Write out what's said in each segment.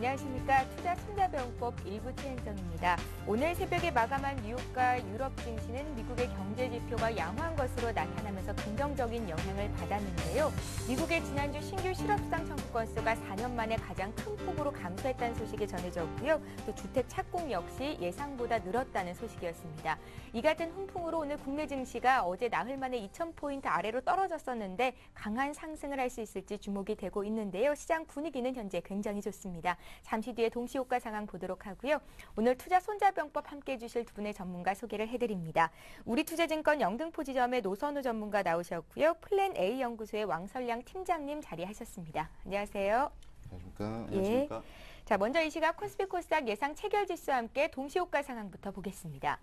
안녕하십니까. 투자 손자병법 일부 최은정입니다. 오늘 새벽에 마감한 뉴욕과 유럽 증시는 미국의 경제 지표가 양호한 것으로 나타나면서 긍정적인 영향을 받았는데요. 미국의 지난주 신규 실업수당 청구 건수가 4년 만에 가장 큰 폭으로 감소했다는 소식이 전해졌고요. 또 주택 착공 역시 예상보다 늘었다는 소식이었습니다. 이 같은 훈풍으로 오늘 국내 증시가 어제 나흘 만에 2,000포인트 아래로 떨어졌었는데 강한 상승을 할 수 있을지 주목이 되고 있는데요. 시장 분위기는 현재 굉장히 좋습니다. 잠시 뒤에 동시효과 상황 보도록 하고요. 오늘 투자 손자병법 함께해 주실 두 분의 전문가 소개를 해드립니다. 우리투자증권 영등포지점의 노선우 전문가 나오셨고요. 플랜 A 연구소의 왕설량 팀장님 자리하셨습니다. 안녕하세요. 안녕하십니까. 안녕하십니까. 예. 자, 먼저 이 시각 코스피 코스닥 예상 체결지수와 함께 동시효과 상황부터 보겠습니다.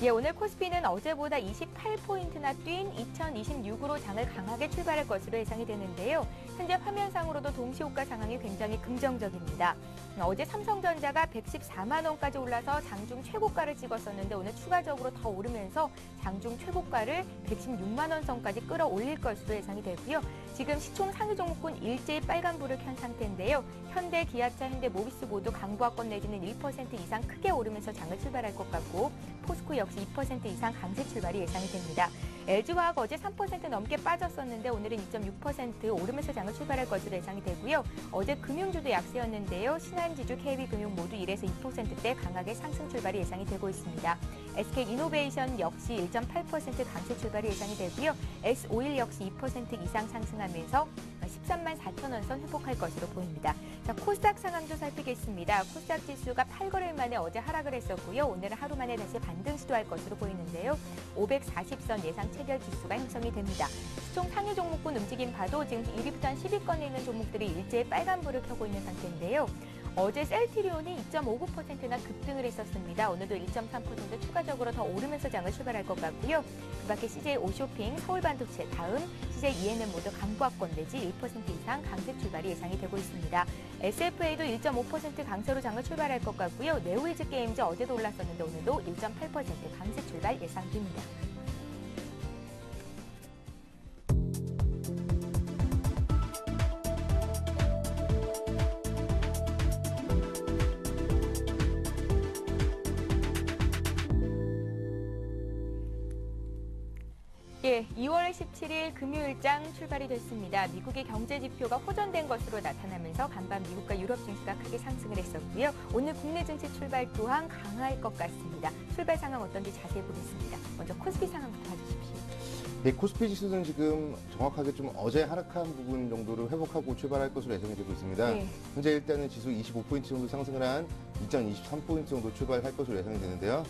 예, 오늘 코스피는 어제보다 28포인트나 뛴 2026으로 장을 강하게 출발할 것으로 예상이 되는데요. 현재 화면상으로도 동시효과 상황이 굉장히 긍정적입니다. 어제 삼성전자가 114만 원까지 올라서 장중 최고가를 찍었었는데 오늘 추가적으로 더 오르면서 장중 최고가를 116만 원 선까지 끌어올릴 것으로 예상이 되고요. 지금 시총 상위 종목군 일제히 빨간불을 켠 상태인데요. 현대, 기아차, 현대모비스 모두 강보합권 내지는 1% 이상 크게 오르면서 장을 출발할 것 같고 포스코 역시 2% 이상 강세 출발이 예상이 됩니다. LG화학 어제 3% 넘게 빠졌었는데 오늘은 2.6% 오르면서 장을 출발할 것으로 예상이 되고요. 어제 금융주도 약세였는데요. 신한지주, KB금융 모두 1에서 2%대 강하게 상승 출발이 예상이 되고 있습니다. SK이노베이션 역시 1.8% 강세 출발이 예상이 되고요. S51 역시 2% 이상 상승하면서 13만 4천 원 선 회복할 것으로 보입니다. 자, 코스닥 상황도 살피겠습니다. 코스닥 지수가 8거래일 만에 어제 하락을 했었고요. 오늘은 하루 만에 다시 반등 시도할 것으로 보이는데요. 540선 예상 체결 지수가 형성이 됩니다. 시총 상위 종목군 움직임 봐도 지금 1위부터 10위권에 있는 종목들이 일제히 빨간불을 켜고 있는 상태인데요. 어제 셀트리온이 2.59%나 급등을 했었습니다. 오늘도 1.3% 추가적으로 더 오르면서 장을 출발할 것 같고요. 그밖에 CJ 오쇼핑, 서울반도체, 다음, CJ ENM 모두 강보합권 내지 1% 이상 강세 출발이 예상이 되고 있습니다. SFA도 1.5% 강세로 장을 출발할 것 같고요. 네오이즈 게임즈 어제도 올랐었는데 오늘도 1.8% 강세 출발 예상됩니다. 예, 2월 17일 금요일장 출발이 됐습니다. 미국의 경제 지표가 호전된 것으로 나타나면서 간밤 미국과 유럽 증시가 크게 상승을 했었고요. 오늘 국내 증시 출발 또한 강할 것 같습니다. 출발 상황 어떤지 자세히 보겠습니다. 먼저 코스피 상황부터 봐주십시오. 네, 코스피 지수는 지금 정확하게 좀 어제 하락한 부분 정도를 회복하고 출발할 것으로 예상이 되고 있습니다. 네. 현재 일단은 지수 25포인트 정도 상승을 한 2023포인트 정도 출발할 것으로 예상이 되는데요.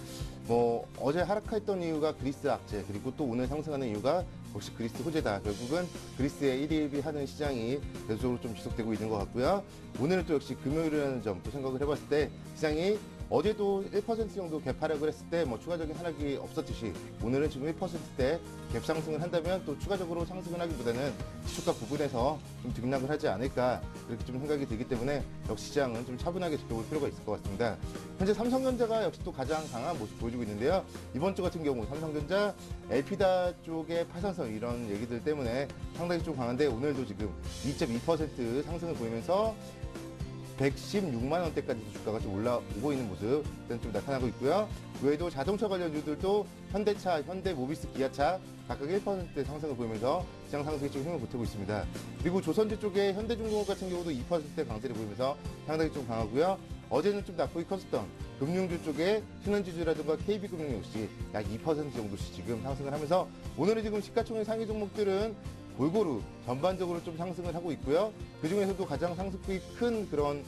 어제 하락했던 이유가 그리스 악재, 그리고 또 오늘 상승하는 이유가 역시 그리스 호재다. 결국은 그리스의 1위에 하는 시장이 계속적으로 좀 지속되고 있는 것 같고요. 오늘은 또 역시 금요일이라는 점 또 생각을 해봤을 때 시장이 어제도 1% 정도 갭 하락을 했을 때 추가적인 하락이 없었듯이 오늘은 지금 1%대 갭 상승을 한다면 또 추가적으로 상승을 하기보다는 시초가 부분에서 좀 등락을 하지 않을까 이렇게 좀 생각이 들기 때문에 역시 시장은 좀 차분하게 지켜볼 필요가 있을 것 같습니다. 현재 삼성전자가 역시 또 가장 강한 모습 보여주고 있는데요. 이번 주 같은 경우 삼성전자 엘피다 쪽의 파산성 이런 얘기들 때문에 상당히 좀 강한데 오늘도 지금 2.2% 상승을 보이면서 116만 원대까지 주가가 좀 올라오고 있는 모습 좀 나타나고 있고요. 그 외에도 자동차 관련주들도 현대차, 현대모비스, 기아차 각각 1% 상승을 보이면서 시장 상승에 좀 힘을 보태고 있습니다. 그리고 조선주 쪽에 현대중공업 같은 경우도 2% 강세를 보이면서 상당히 좀 강하고요. 어제는 좀 낙폭이 컸었던 금융주 쪽에 신한지주라든가 KB금융 역시 약 2% 정도씩 지금 상승을 하면서 오늘은 지금 시가총액 상위 종목들은 골고루 전반적으로 좀 상승을 하고 있고요. 그중에서도 가장 상승폭이 큰 그런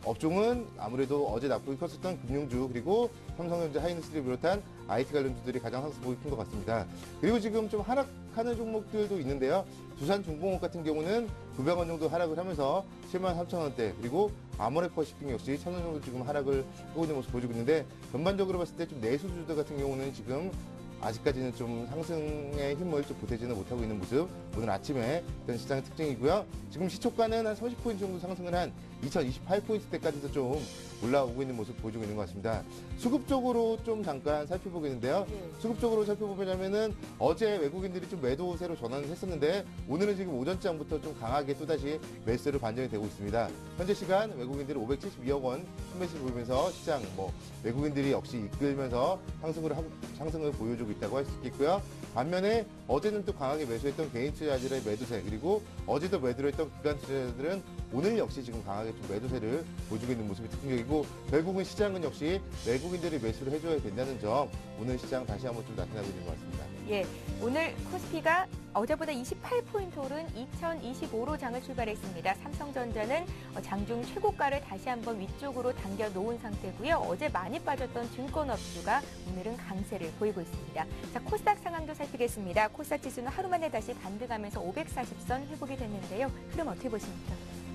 업종은 아무래도 어제 낙폭이 컸었던 금융주 그리고 삼성전자, 하이닉스를 비롯한 IT 관련주들이 가장 상승폭이 큰 것 같습니다. 그리고 지금 좀 하락하는 종목들도 있는데요. 두산중공업 같은 경우는 900원 정도 하락을 하면서 73,000원대 그리고 아모레퍼시핑 역시 1,000원 정도 지금 하락을 하고 있는 모습 보여주고 있는데 전반적으로 봤을 때 좀 내수주들 같은 경우는 지금 아직까지는 좀 상승의 힘을 좀 보태지는 못하고 있는 모습, 오늘 아침에 어떤 시장의 특징이고요. 지금 시초가는 한 30포인트 정도 상승을 한 2028포인트대까지도 좀 올라오고 있는 모습 보여주고 있는 것 같습니다. 수급 쪽으로 좀 잠깐 살펴보겠는데요. 수급 쪽으로 살펴보자면은 어제 외국인들이 좀 매도세로 전환을 했었는데 오늘은 지금 오전장부터 좀 강하게 또다시 매수세로 반전이 되고 있습니다. 현재 시간 외국인들이 572억 원 순매수 보이면서 시장 외국인들이 역시 이끌면서 상승을 보여주고 있다고 할 수 있겠고요. 반면에 어제는 또 강하게 매수했던 개인 투자자들의 매도세, 그리고 어제도 매도를 했던 기관 투자자들은 오늘 역시 지금 강하게 좀 매도세를 보여주고 있는 모습이 특징적이고, 결국은 시장은 역시 외국인들이 매수를 해줘야 된다는 점, 오늘 시장 다시 한번 좀 나타나고 있는 것 같습니다. 예, 오늘 코스피가 어제보다 28포인트 오른 2025로 장을 출발했습니다. 삼성전자는 장중 최고가를 다시 한번 위쪽으로 당겨 놓은 상태고요. 어제 많이 빠졌던 증권업주가 오늘은 강세를 보이고 있습니다. 자, 코스닥 상황도 살피겠습니다. 코스닥 지수는 하루 만에 다시 반등하면서 540선 회복이 됐는데요. 흐름 어떻게 보십니까?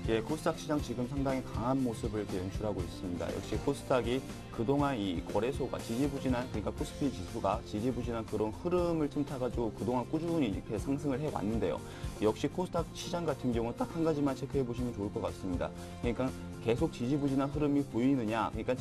예, 코스닥 시장 지금 상당히 강한 모습을 연출하고 있습니다. 역시 코스닥이 그동안 이 거래소가 지지부진한, 그러니까 코스피 지수가 지지부진한 그런 흐름을 틈타가지고 그동안 꾸준히 이렇게 상승을 해왔는데요. 역시 코스닥 시장 같은 경우는 딱 한 가지만 체크해 보시면 좋을 것 같습니다. 그러니까 계속 지지부진한 흐름이 보이느냐, 그러니까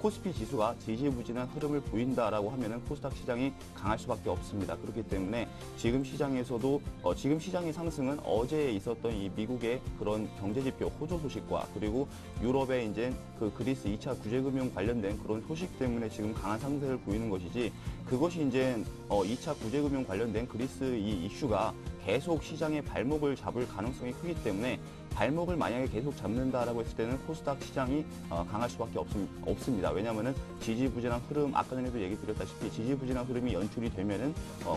코스피 지수가 지지부진한 흐름을 보인다라고 하면은 코스닥 시장이 강할 수밖에 없습니다. 그렇기 때문에 지금 시장에서도 지금 시장의 상승은 어제 있었던 이 미국의 그런 경제지표 호조 소식과, 그리고 유럽의 이제 그 그리스 2차 구제금융 관련된 그런 소식 때문에 지금 강한 상승을 보이는 것이지, 그것이 이제 2차 구제금융 관련된 그리스 이 이슈가 계속 시장의 발목을 잡을 가능성이 크기 때문에, 발목을 만약에 계속 잡는다라고 했을 때는 코스닥 시장이 강할 수밖에 없습니다. 왜냐하면은 지지부진한 흐름, 아까 전에도 얘기 드렸다시피 지지부진한 흐름이 연출이 되면은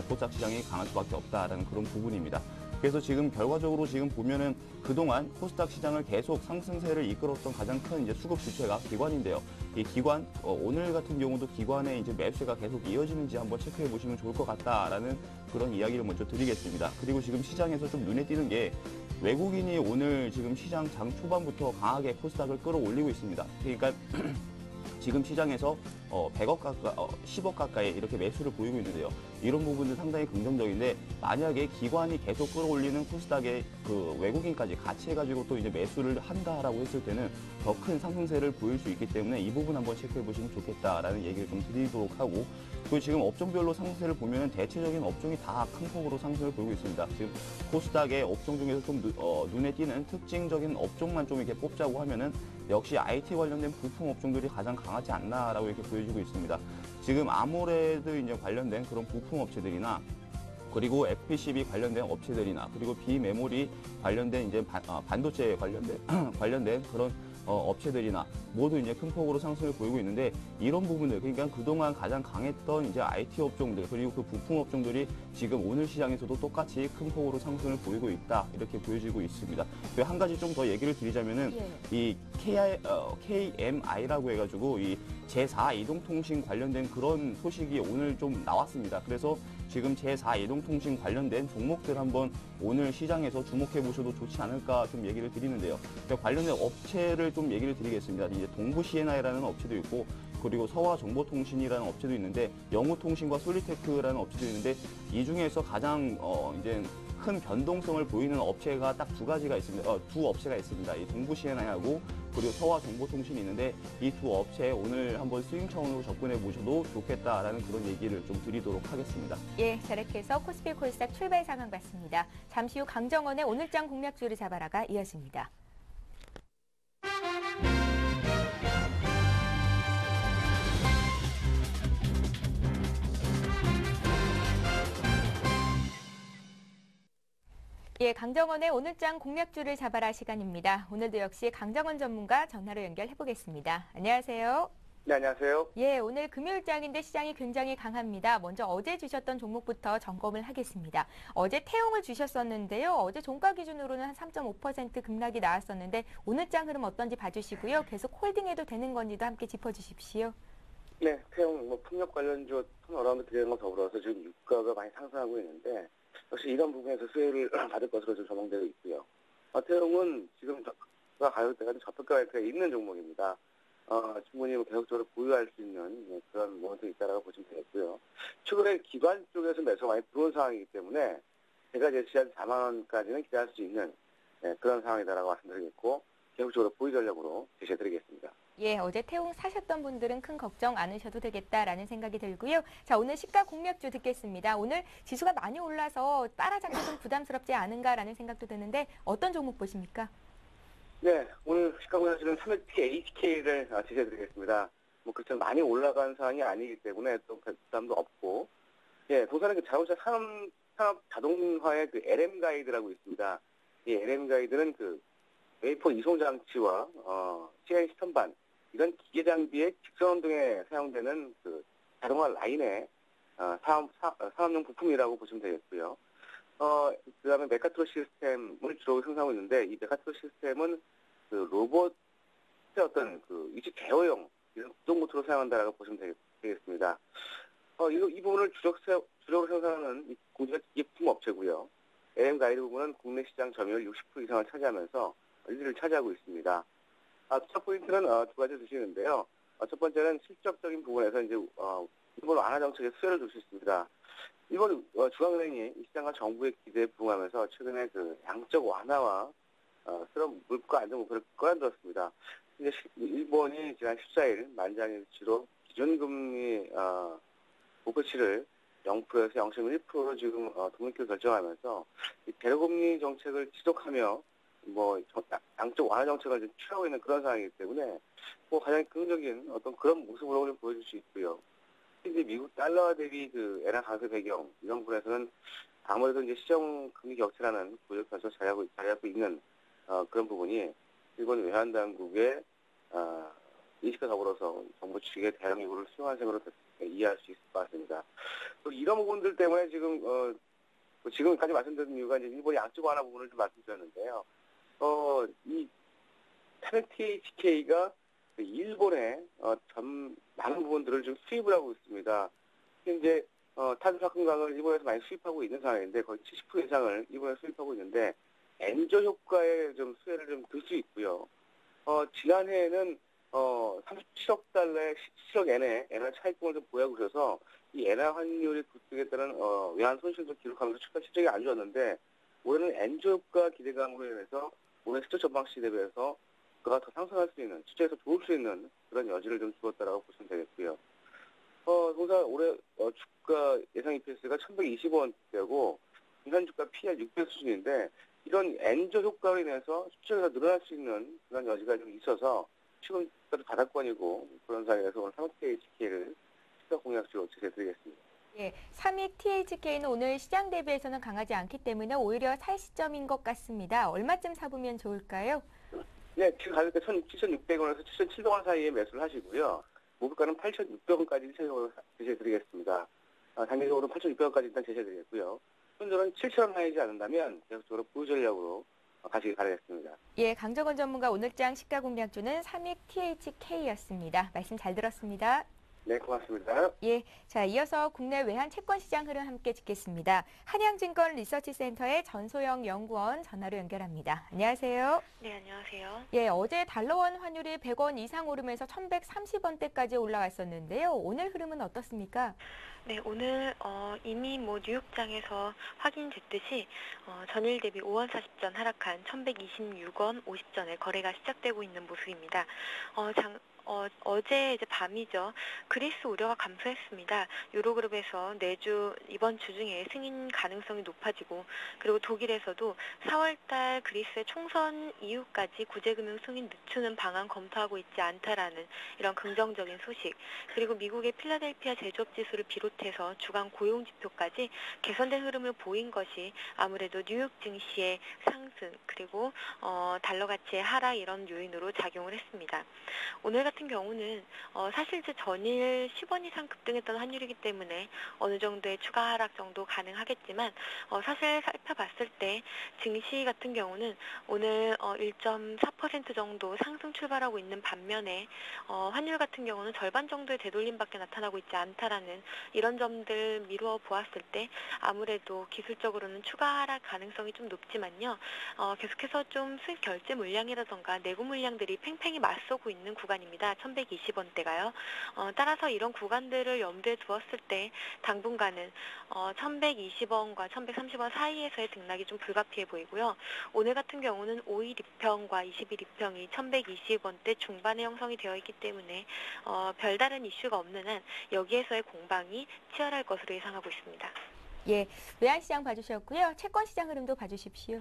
코스닥 시장이 강할 수밖에 없다라는 그런 부분입니다. 그래서 지금 결과적으로 지금 보면은 그동안 코스닥 시장을 계속 상승세를 이끌었던 가장 큰 이제 수급 주체가 기관인데요. 이 기관, 오늘 같은 경우도 기관의 이제 매수세가 계속 이어지는지 한번 체크해 보시면 좋을 것 같다라는 그런 이야기를 먼저 드리겠습니다. 그리고 지금 시장에서 좀 눈에 띄는 게, 외국인이 오늘 지금 시장 장 초반부터 강하게 코스닥을 끌어올리고 있습니다. 그러니까 지금 시장에서 100억 가까이, 10억 가까이 이렇게 매수를 보이고 있는데요. 이런 부분도 상당히 긍정적인데, 만약에 기관이 계속 끌어올리는 코스닥의 그 외국인까지 같이 해가지고 또 이제 매수를 한다라고 했을 때는 더 큰 상승세를 보일 수 있기 때문에 이 부분 한번 체크해 보시면 좋겠다라는 얘기를 좀 드리도록 하고, 그리고 지금 업종별로 상승세를 보면은 대체적인 업종이 다 큰 폭으로 상승을 보이고 있습니다. 지금 코스닥의 업종 중에서 좀 눈에 띄는 특징적인 업종만 좀 이렇게 뽑자고 하면은 역시 IT 관련된 부품 업종들이 가장 강하지 않나라고 이렇게 보여주고 있습니다. 지금 아모레드 이제 관련된 그런 부품 업체들이나, 그리고 FPCB 관련된 업체들이나, 그리고 비메모리 관련된 이제 반도체 관련된 그런 업체들이나 모두 이제 큰 폭으로 상승을 보이고 있는데, 이런 부분들, 그러니까 그동안 가장 강했던 이제 IT 업종들, 그리고 그 부품 업종들이 지금 오늘 시장에서도 똑같이 큰 폭으로 상승을 보이고 있다, 이렇게 보여지고 있습니다. 한 가지 좀 더 얘기를 드리자면은, 이 KMI라고 해가지고 이 제4 이동통신 관련된 그런 소식이 오늘 좀 나왔습니다. 그래서 지금 제4 이동통신 관련된 종목들 한번 오늘 시장에서 주목해 보셔도 좋지 않을까 좀 얘기를 드리는데요. 관련된 업체를 좀 얘기를 드리겠습니다. 이제 동부CNI라는 업체도 있고, 그리고 서화정보통신이라는 업체도 있는데, 영우통신과 솔리테크라는 업체도 있는데, 이 중에서 가장 이제 큰 변동성을 보이는 업체가 딱 두 가지가 있습니다. 두 업체가 있습니다. 이 동부CNI하고 그리고 서화정보통신이 있는데, 이 두 업체에 오늘 한번 스윙 차원으로 접근해 보셔도 좋겠다라는 그런 얘기를 좀 드리도록 하겠습니다. 예, 자, 이렇게 해서 코스피 코스닥 출발 상황 봤습니다. 잠시 후 강정원의 오늘장 공략주를 잡아라가 이어집니다. 예, 강정원의 오늘장 공략주를 잡아라 시간입니다. 오늘도 역시 강정원 전문가 전화로 연결해 보겠습니다. 안녕하세요. 네, 안녕하세요. 예, 오늘 금요일장인데 시장이 굉장히 강합니다. 먼저 어제 주셨던 종목부터 점검을 하겠습니다. 어제 태용을 주셨었는데요. 어제 종가 기준으로는 한 3.5% 급락이 나왔었는데, 오늘장 흐름 어떤지 봐주시고요. 계속 홀딩해도 되는 건지도 함께 짚어주십시오. 네, 태용 풍력 관련주 턴어라운드 되는 거 더불어서 지금 유가가 많이 상승하고 있는데, 역시 이런 부분에서 수혜를 받을 것으로 좀 전망되고 있고요. 태용은 지금 가격대가 저평가가 있는 종목입니다. 충분히 계속적으로 보유할 수 있는 그런 모멘텀이 있다라고 보시면 되겠고요. 최근에 기관 쪽에서 매수가 많이 들어온 상황이기 때문에 제가 제시한 4만 원까지는 기대할 수 있는 그런 상황이다라고 말씀드리겠고 계속적으로 보유 전략으로 제시해드리겠습니다. 예, 어제 태웅 사셨던 분들은 큰 걱정 않으셔도 되겠다라는 생각이 들고요. 자, 오늘 시가 공략주 듣겠습니다. 오늘 지수가 많이 올라서 따라잡기 좀 부담스럽지 않은가라는 생각도 드는데 어떤 종목 보십니까? 네, 오늘 시가 공략주는 3회T HK를 제시해드리겠습니다. 뭐 그렇게 많이 올라간 상황이 아니기 때문에 또 부담도 없고, 예, 동사는 그 자동차 산업 자동화의 그 LM 가이드라고 있습니다. 이 LM 가이드는 그 웨이퍼 이송 장치와 CNC 선반 이런 기계 장비의 직선 운동에 사용되는 그 자동화 라인의 산업용 부품이라고 보시면 되겠고요. 그다음에 메카트로 시스템을 주로 생산하고 있는데 이 메카트로 시스템은 그 로봇의 어떤 그 위치 제어용 이런 구동 모터로 사용한다라고 보시면 되겠습니다. 이 부분을 주력으로 생산하는 이 공기가 기계품 업체고요. LM 가이드 부분은 국내 시장 점유율 60% 이상을 차지하면서 1위를 차지하고 있습니다. 투자 포인트는 두 가지 주시는데요. 첫 번째는 실적적인 부분에서 이제 일본 완화 정책에 수혜를 줄 수 있습니다. 일본 중앙은행이 이 시장과 정부의 기대에 부응하면서 최근에 그 양적 완화와 그런 물가 안정 목표를 끌어들었습니다. 이제 일본이 지난 14일 만장일치로 기준금리 목표치를 0%에서 0.1%로 지금 동결 결정하면서 이 대로금리 정책을 지속하며 양쪽 완화 정책을 좀 취하고 있는 그런 상황이기 때문에 가장 긍정적인 어떤 그런 모습으로 좀 보여줄 수 있고요. 이제 미국 달러와 대비 그 엔화 강세 배경 이런 부분에서는 아무래도 이제 시정 금리 격차라는 구조적 변수가 자리하고 있는 그런 부분이 일본 외환 당국의 인식과 더불어서 정부 측의 대응 요구를 수용한 셈으로 이해할 수 있을 것 같습니다. 또 이런 부분들 때문에 지금까지 말씀드린 이유가 이제 일본이 양적 완화 부분을 좀 말씀드렸는데요. 이 THK가 일본의 많은 부분들을 좀 수입을 하고 있습니다. 현재 탄소화금강을 일본에서 많이 수입하고 있는 상황인데 거의 70% 이상을 일본에서 수입하고 있는데 엔저 효과에 좀 수혜를 좀 들 수 있고요. 지난해에는 37억 달러의 17억 엔화 차익금을 좀 보유하고 있어서 이 엔화 환율이 급등에 따른 외환 손실도 기록하면서 실적이 안 좋았는데 올해는 엔저 효과 기대감으로 인해서 올해 실적 전망시 대비해서 그가 더 상승할 수 있는, 실적에서 좋을 수 있는 그런 여지를 좀 주었다라고 보시면 되겠고요. 동사 올해 주가 예상 EPS가 1,120원대고 현 주가 PR 600 수준인데 이런 엔저 효과로 인해서 실적에서 늘어날 수 있는 그런 여지가 좀 있어서 지금까지 바닥권이고 그런 상황에서 오늘 3THK를 시각 공략주로 제시해드리겠습니다. 예, 3익 THK는 오늘 시장 대비해서는 강하지 않기 때문에 오히려 살 시점인 것 같습니다. 얼마쯤 사보면 좋을까요? 네, 지금 가격대 7,600원에서 7,700원 사이에 매수를 하시고요. 목표가는 8,600원까지 최종으로 제시해드리겠습니다. 단기적으로 8,600원까지 일단 제시해드리겠고요. 손절은 7,000원 하이지 않는다면 계속적으로 보유 전략으로 가시기 바라겠습니다. 예, 강정원 전문가 오늘장 시가 공략주는 3익 THK였습니다. 말씀 잘 들었습니다. 네, 고맙습니다. 예, 자, 이어서 국내 외환 채권 시장 흐름 함께 짚겠습니다. 한양증권 리서치센터의 전소영 연구원 전화로 연결합니다. 안녕하세요. 네, 안녕하세요. 예, 어제 달러원 환율이 100원 이상 오르면서 1,130원대까지 올라왔었는데요. 오늘 흐름은 어떻습니까? 네, 오늘 이미 뉴욕장에서 확인됐듯이 전일 대비 5원 40전 하락한 1,126원 50전에 거래가 시작되고 있는 모습입니다. 어제 이제 밤이죠. 그리스 우려가 감소했습니다. 유로그룹에서 내주 이번 주 중에 승인 가능성이 높아지고 그리고 독일에서도 4월달 그리스의 총선 이후까지 구제금융 승인 늦추는 방안 검토하고 있지 않다라는 이런 긍정적인 소식 그리고 미국의 필라델피아 제조업 지수를 비롯해서 주간 고용 지표까지 개선된 흐름을 보인 것이 아무래도 뉴욕 증시의 상승 그리고 달러 가치의 하락 이런 요인으로 작용을 했습니다. 오늘 같은 경우는 사실 이제 전일 10원 이상 급등했던 환율이기 때문에 어느 정도의 추가 하락 정도 가능하겠지만 사실 살펴봤을 때 증시 같은 경우는 오늘 1.4% 정도 상승 출발하고 있는 반면에 환율 같은 경우는 절반 정도의 되돌림밖에 나타나고 있지 않다라는 이런 점들 미루어 보았을 때 아무래도 기술적으로는 추가 하락 가능성이 좀 높지만요. 계속해서 좀 수익 결제 물량이라던가 내구 물량들이 팽팽히 맞서고 있는 구간입니다. 있습니다. 1120원대가요. 따라서 이런 구간들을 염두에 두었을 때 당분간은 1120원과 1130원 사이에서의 등락이 좀 불가피해 보이고요. 오늘 같은 경우는 5일 2평과 20일 2평이 1120원대 중반에 형성이 되어 있기 때문에 별다른 이슈가 없는 한 여기에서의 공방이 치열할 것으로 예상하고 있습니다. 예, 외환시장 봐주셨고요. 채권시장 흐름도 봐주십시오.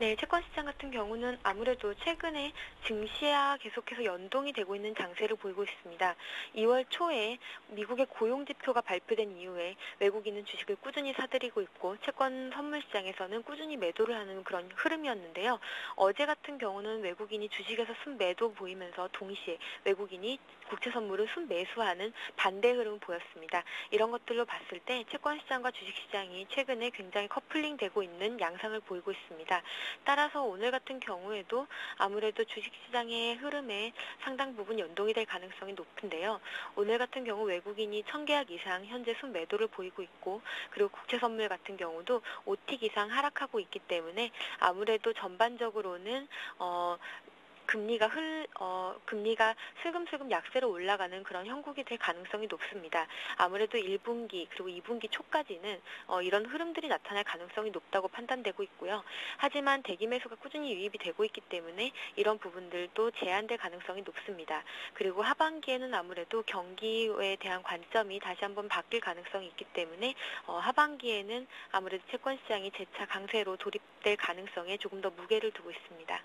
네, 채권시장 같은 경우는 아무래도 최근에 증시와 계속해서 연동이 되고 있는 장세를 보이고 있습니다. 2월 초에 미국의 고용지표가 발표된 이후에 외국인은 주식을 꾸준히 사들이고 있고 채권 선물시장에서는 꾸준히 매도를 하는 그런 흐름이었는데요. 어제 같은 경우는 외국인이 주식에서 순매도 보이면서 동시에 외국인이 국채 선물을 순매수하는 반대 흐름을 보였습니다. 이런 것들로 봤을 때 채권시장과 주식시장이 최근에 굉장히 커플링되고 있는 양상을 보이고 있습니다. 따라서 오늘 같은 경우에도 아무래도 주식시장의 흐름에 상당 부분 연동이 될 가능성이 높은데요. 오늘 같은 경우 외국인이 1000계약 이상 현재 순매도를 보이고 있고 그리고 국채 선물 같은 경우도 5틱 이상 하락하고 있기 때문에 아무래도 전반적으로는 금리가 슬금슬금 약세로 올라가는 그런 형국이 될 가능성이 높습니다. 아무래도 1분기 그리고 2분기 초까지는 이런 흐름들이 나타날 가능성이 높다고 판단되고 있고요. 하지만 대기 매수가 꾸준히 유입이 되고 있기 때문에 이런 부분들도 제한될 가능성이 높습니다. 그리고 하반기에는 아무래도 경기에 대한 관점이 다시 한번 바뀔 가능성이 있기 때문에 하반기에는 아무래도 채권시장이 재차 강세로 돌입될 가능성에 조금 더 무게를 두고 있습니다.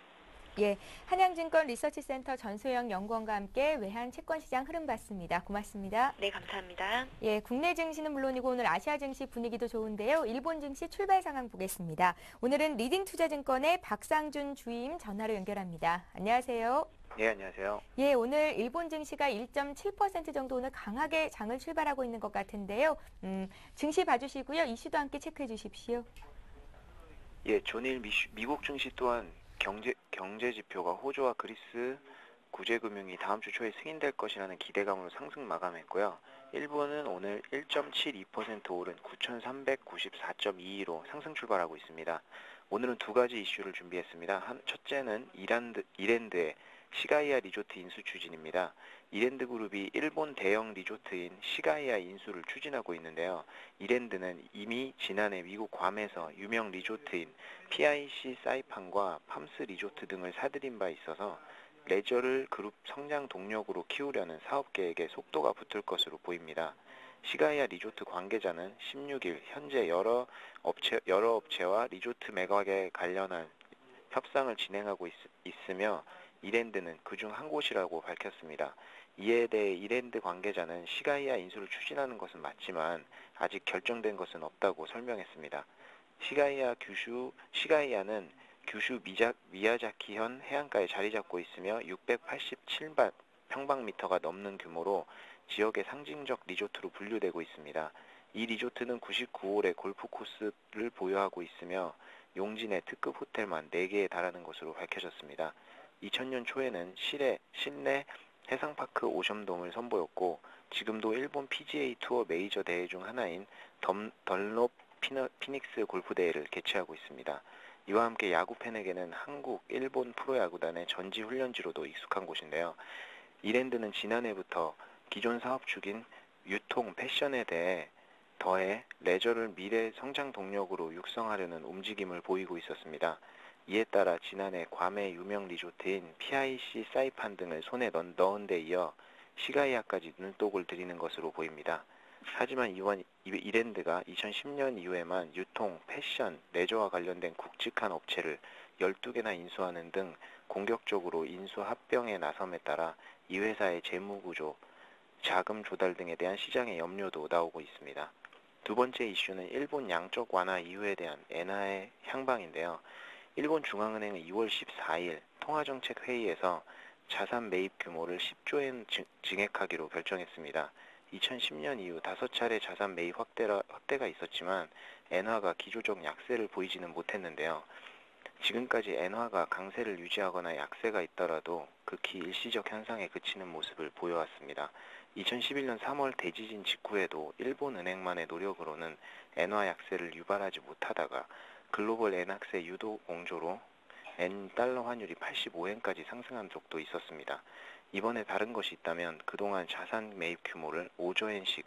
예, 한양증권 리서치센터 전소영 연구원과 함께 외환 채권시장 흐름 봤습니다. 고맙습니다. 네, 감사합니다. 예, 국내 증시는 물론이고 오늘 아시아 증시 분위기도 좋은데요. 일본 증시 출발 상황 보겠습니다. 오늘은 리딩투자증권의 박상준 주임 전화로 연결합니다. 안녕하세요. 예, 안녕하세요. 예, 오늘 일본 증시가 1.7% 정도 오늘 강하게 장을 출발하고 있는 것 같은데요. 증시 봐주시고요. 이슈도 함께 체크해 주십시오. 예, 전일 미국 증시 또한 경제 지표가 호주와 그리스 구제금융이 다음 주 초에 승인될 것이라는 기대감으로 상승 마감했고요. 일본은 오늘 1.72% 오른 9,394.22로 상승 출발하고 있습니다. 오늘은 두 가지 이슈를 준비했습니다. 첫째는 이랜드의 시가이아 리조트 인수 추진입니다. 이랜드 그룹이 일본 대형 리조트인 시가이아 인수를 추진하고 있는데요. 이랜드는 이미 지난해 미국 괌에서 유명 리조트인 PIC 사이판과 팜스 리조트 등을 사들인 바 있어서 레저를 그룹 성장 동력으로 키우려는 사업 계획에 속도가 붙을 것으로 보입니다. 시가이아 리조트 관계자는 16일 현재 여러 업체와 리조트 매각에 관련한 협상을 진행하고 있으며 이랜드는 그중 한 곳이라고 밝혔습니다. 이에 대해 이랜드 관계자는 시가이아 인수를 추진하는 것은 맞지만 아직 결정된 것은 없다고 설명했습니다. 시가이아는 규슈 미야자키현 해안가에 자리 잡고 있으며 687평방미터가 넘는 규모로 지역의 상징적 리조트로 분류되고 있습니다. 이 리조트는 99홀의 골프 코스를 보유하고 있으며 용진의 특급 호텔만 4개에 달하는 것으로 밝혀졌습니다. 2000년 초에는 실내 해상파크 오션돔을 선보였고 지금도 일본 PGA 투어 메이저 대회 중 하나인 던롭 피닉스 골프 대회를 개최하고 있습니다. 이와 함께 야구 팬에게는 한국, 일본 프로야구단의 전지 훈련지로도 익숙한 곳인데요. 이랜드는 지난해부터 기존 사업축인 유통, 패션에 더해 레저를 미래 성장 동력으로 육성하려는 움직임을 보이고 있었습니다. 이에 따라 지난해 괌의 유명 리조트인 PIC 사이판 등을 손에 넣은 데 이어 시가이아까지 눈독을 들이는 것으로 보입니다. 하지만 이번 이랜드가 2010년 이후에만 유통, 패션, 레저와 관련된 굵직한 업체를 12개나 인수하는 등 공격적으로 인수 합병에 나섬에 따라 이 회사의 재무구조, 자금 조달 등에 대한 시장의 염려도 나오고 있습니다. 두 번째 이슈는 일본 양적 완화 이유에 대한 엔화의 향방인데요. 일본 중앙은행은 2월 14일 통화정책 회의에서 자산 매입 규모를 10조엔 증액하기로 결정했습니다. 2010년 이후 5차례 자산 매입 확대가 있었지만 엔화가 기조적 약세를 보이지는 못했는데요. 지금까지 엔화가 강세를 유지하거나 약세가 있더라도 극히 일시적 현상에 그치는 모습을 보여왔습니다. 2011년 3월 대지진 직후에도 일본 은행만의 노력으로는 엔화 약세를 유발하지 못하다가 글로벌 엔학세 유도 공조로 엔 달러 환율이 85엔까지 상승한 적도 있었습니다. 이번에 다른 것이 있다면 그동안 자산 매입 규모를 5조 엔씩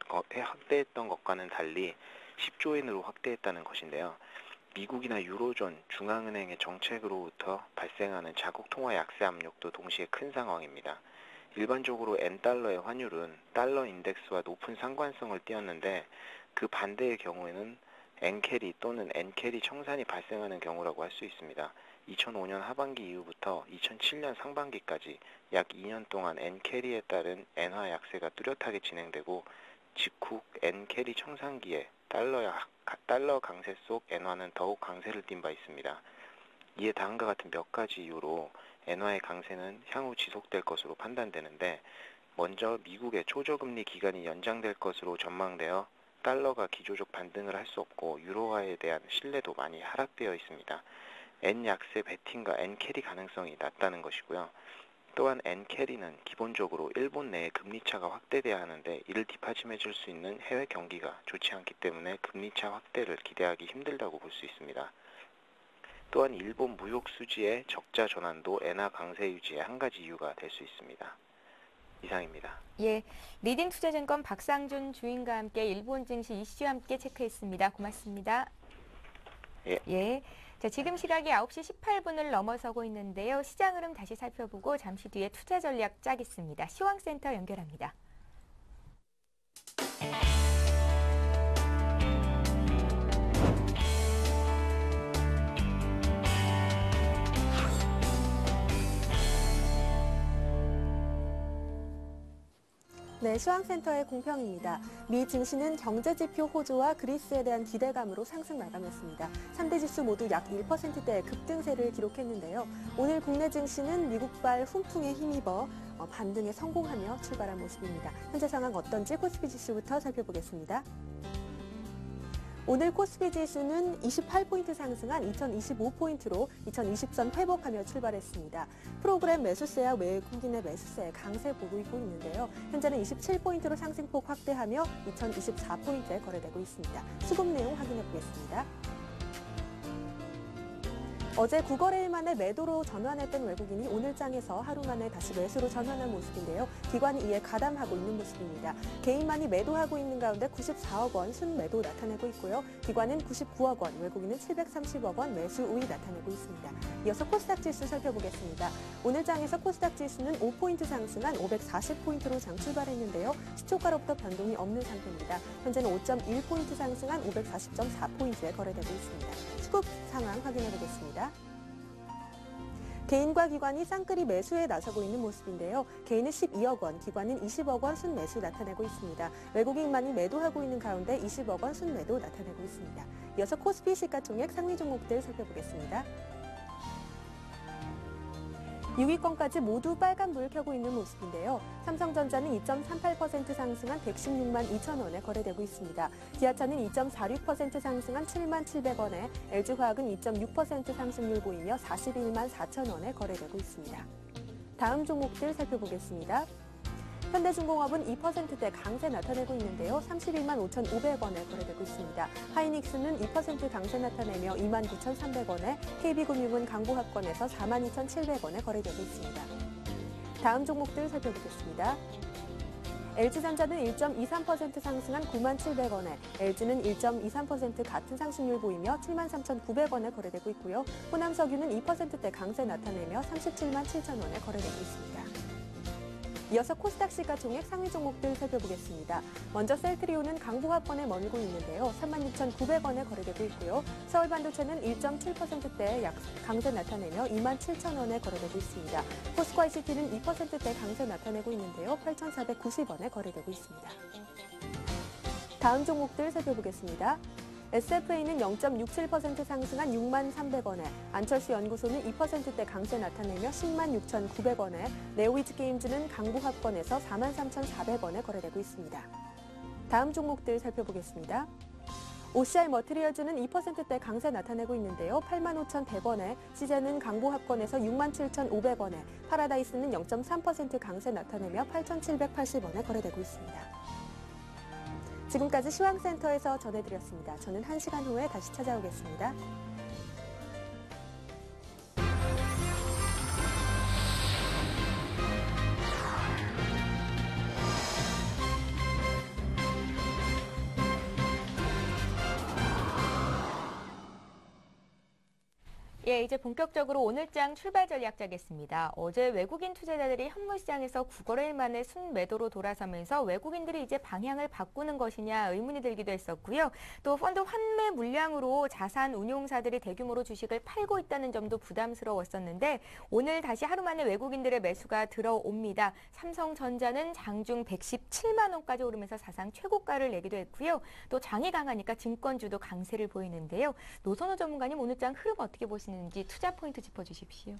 확대했던 것과는 달리 10조 엔으로 확대했다는 것인데요. 미국이나 유로존 중앙은행의 정책으로부터 발생하는 자국 통화 약세 압력도 동시에 큰 상황입니다. 일반적으로 N달러의 환율은 달러 인덱스와 높은 상관성을 띄었는데 그 반대의 경우에는 N캐리 또는 N캐리 청산이 발생하는 경우라고 할 수 있습니다. 2005년 하반기 이후부터 2007년 상반기까지 약 2년 동안 N캐리에 따른 엔화 약세가 뚜렷하게 진행되고 직후 N캐리 청산기에 달러 강세 속 엔화는 더욱 강세를 띈 바 있습니다. 이에 다음과 같은 몇 가지 이유로 엔화의 강세는 향후 지속될 것으로 판단되는데, 먼저 미국의 초저금리 기간이 연장될 것으로 전망되어 달러가 기조적 반등을 할 수 없고 유로화에 대한 신뢰도 많이 하락되어 있습니다. N 약세 베팅과 N 캐리 가능성이 낮다는 것이고요. 또한 N 캐리는 기본적으로 일본 내의 금리차가 확대돼야 하는데 이를 뒷받침해줄 수 있는 해외 경기가 좋지 않기 때문에 금리차 확대를 기대하기 힘들다고 볼 수 있습니다. 또한 일본 무역 수지의 적자 전환도 엔화 강세 유지의 한 가지 이유가 될 수 있습니다. 이상입니다. 예, 리딩 투자증권 박상준 주인과 함께 일본 증시 이슈와 함께 체크했습니다. 고맙습니다. 예. 자, 지금 시각이 9시 18분을 넘어서고 있는데요. 시장 흐름 다시 살펴보고 잠시 뒤에 투자 전략 짜겠습니다. 시황센터 연결합니다. 네, 시황센터의 공평입니다. 미 증시는 경제지표 호조와 그리스에 대한 기대감으로 상승 마감했습니다. 3대 지수 모두 약 1%대의 급등세를 기록했는데요. 오늘 국내 증시는 미국발 훈풍에 힘입어 반등에 성공하며 출발한 모습입니다. 현재 상황 어떤지 코스피 지수부터 살펴보겠습니다. 오늘 코스피 지수는 28포인트 상승한 2025포인트로 2020선 회복하며 출발했습니다. 프로그램 매수세와 외국인의 매수세 강세 보이고 있는데요. 현재는 27포인트로 상승폭 확대하며 2024포인트에 거래되고 있습니다. 수급 내용 확인해 보겠습니다. 어제 9거래일 만에 매도로 전환했던 외국인이 오늘 장에서 하루 만에 다시 매수로 전환한 모습인데요. 기관이 이에 가담하고 있는 모습입니다. 개인만이 매도하고 있는 가운데 94억 원 순매도 나타내고 있고요. 기관은 99억 원, 외국인은 730억 원 매수 우위 나타내고 있습니다. 이어서 코스닥 지수 살펴보겠습니다. 오늘 장에서 코스닥 지수는 5포인트 상승한 540포인트로 장 출발했는데요. 시초가로부터 변동이 없는 상태입니다. 현재는 5.1포인트 상승한 540.4포인트에 거래되고 있습니다. 수급 상황 확인해 보겠습니다. 개인과 기관이 쌍끌이 매수에 나서고 있는 모습인데요. 개인은 12억 원, 기관은 20억 원 순매수 나타내고 있습니다. 외국인만이 매도하고 있는 가운데 20억 원 순매도 나타내고 있습니다. 이어서 코스피 시가총액 상위 종목들 살펴보겠습니다. 6위권까지 모두 빨간불 켜고 있는 모습인데요. 삼성전자는 2.38% 상승한 116만 2천 원에 거래되고 있습니다. 기아차는 2.46% 상승한 7만 700원에, LG화학은 2.6% 상승률 보이며 41만 4천 원에 거래되고 있습니다. 다음 종목들 살펴보겠습니다. 현대중공업은 2%대 강세 나타내고 있는데요. 31만 5,500원에 거래되고 있습니다. 하이닉스는 2% 강세 나타내며 2만 9,300원에, KB금융은 강보합권에서 4만 2,700원에 거래되고 있습니다. 다음 종목들 살펴보겠습니다. LG전자는 1.23% 상승한 9만 700원에, LG는 1.23% 같은 상승률 보이며 7만 3,900원에 거래되고 있고요. 호남석유는 2%대 강세 나타내며 37만 7,000원에 거래되고 있습니다. 이어서 코스닥 시가총액 상위 종목들 살펴보겠습니다. 먼저 셀트리온은 강보합권에 머물고 있는데요. 36,900원에 거래되고 있고요. 서울반도체는 1.7%대 약 강세 나타내며 27,000원에 거래되고 있습니다. 포스코ICT는 2%대 강세 나타내고 있는데요. 8,490원에 거래되고 있습니다. 다음 종목들 살펴보겠습니다. SFA는 0.67% 상승한 6만 300원에, 안철수 연구소는 2%대 강세 나타내며 10만 6,900원에, 네오위즈게임즈는 강보합권에서 4만 3,400원에 거래되고 있습니다. 다음 종목들 살펴보겠습니다. OCI 머티리얼즈는 2%대 강세 나타내고 있는데요. 8만 5,100원에, 시제는 강보합권에서 6만 7,500원에, 파라다이스는 0.3% 강세 나타내며 8,780원에 거래되고 있습니다. 지금까지 시황센터에서 전해드렸습니다. 저는 1시간 후에 다시 찾아오겠습니다. 예, 이제 본격적으로 오늘장 출발 전략 짜겠습니다. 어제 외국인 투자자들이 현물시장에서 9거래일 만에 순매도로 돌아서면서 외국인들이 이제 방향을 바꾸는 것이냐 의문이 들기도 했었고요. 또 펀드 환매 물량으로 자산 운용사들이 대규모로 주식을 팔고 있다는 점도 부담스러웠었는데 오늘 다시 하루 만에 외국인들의 매수가 들어옵니다. 삼성전자는 장중 117만 원까지 오르면서 사상 최고가를 내기도 했고요. 또 장이 강하니까 증권주도 강세를 보이는데요. 노선호 전문가님 오늘장 흐름 어떻게 보시는지 투자 포인트 짚어주십시오.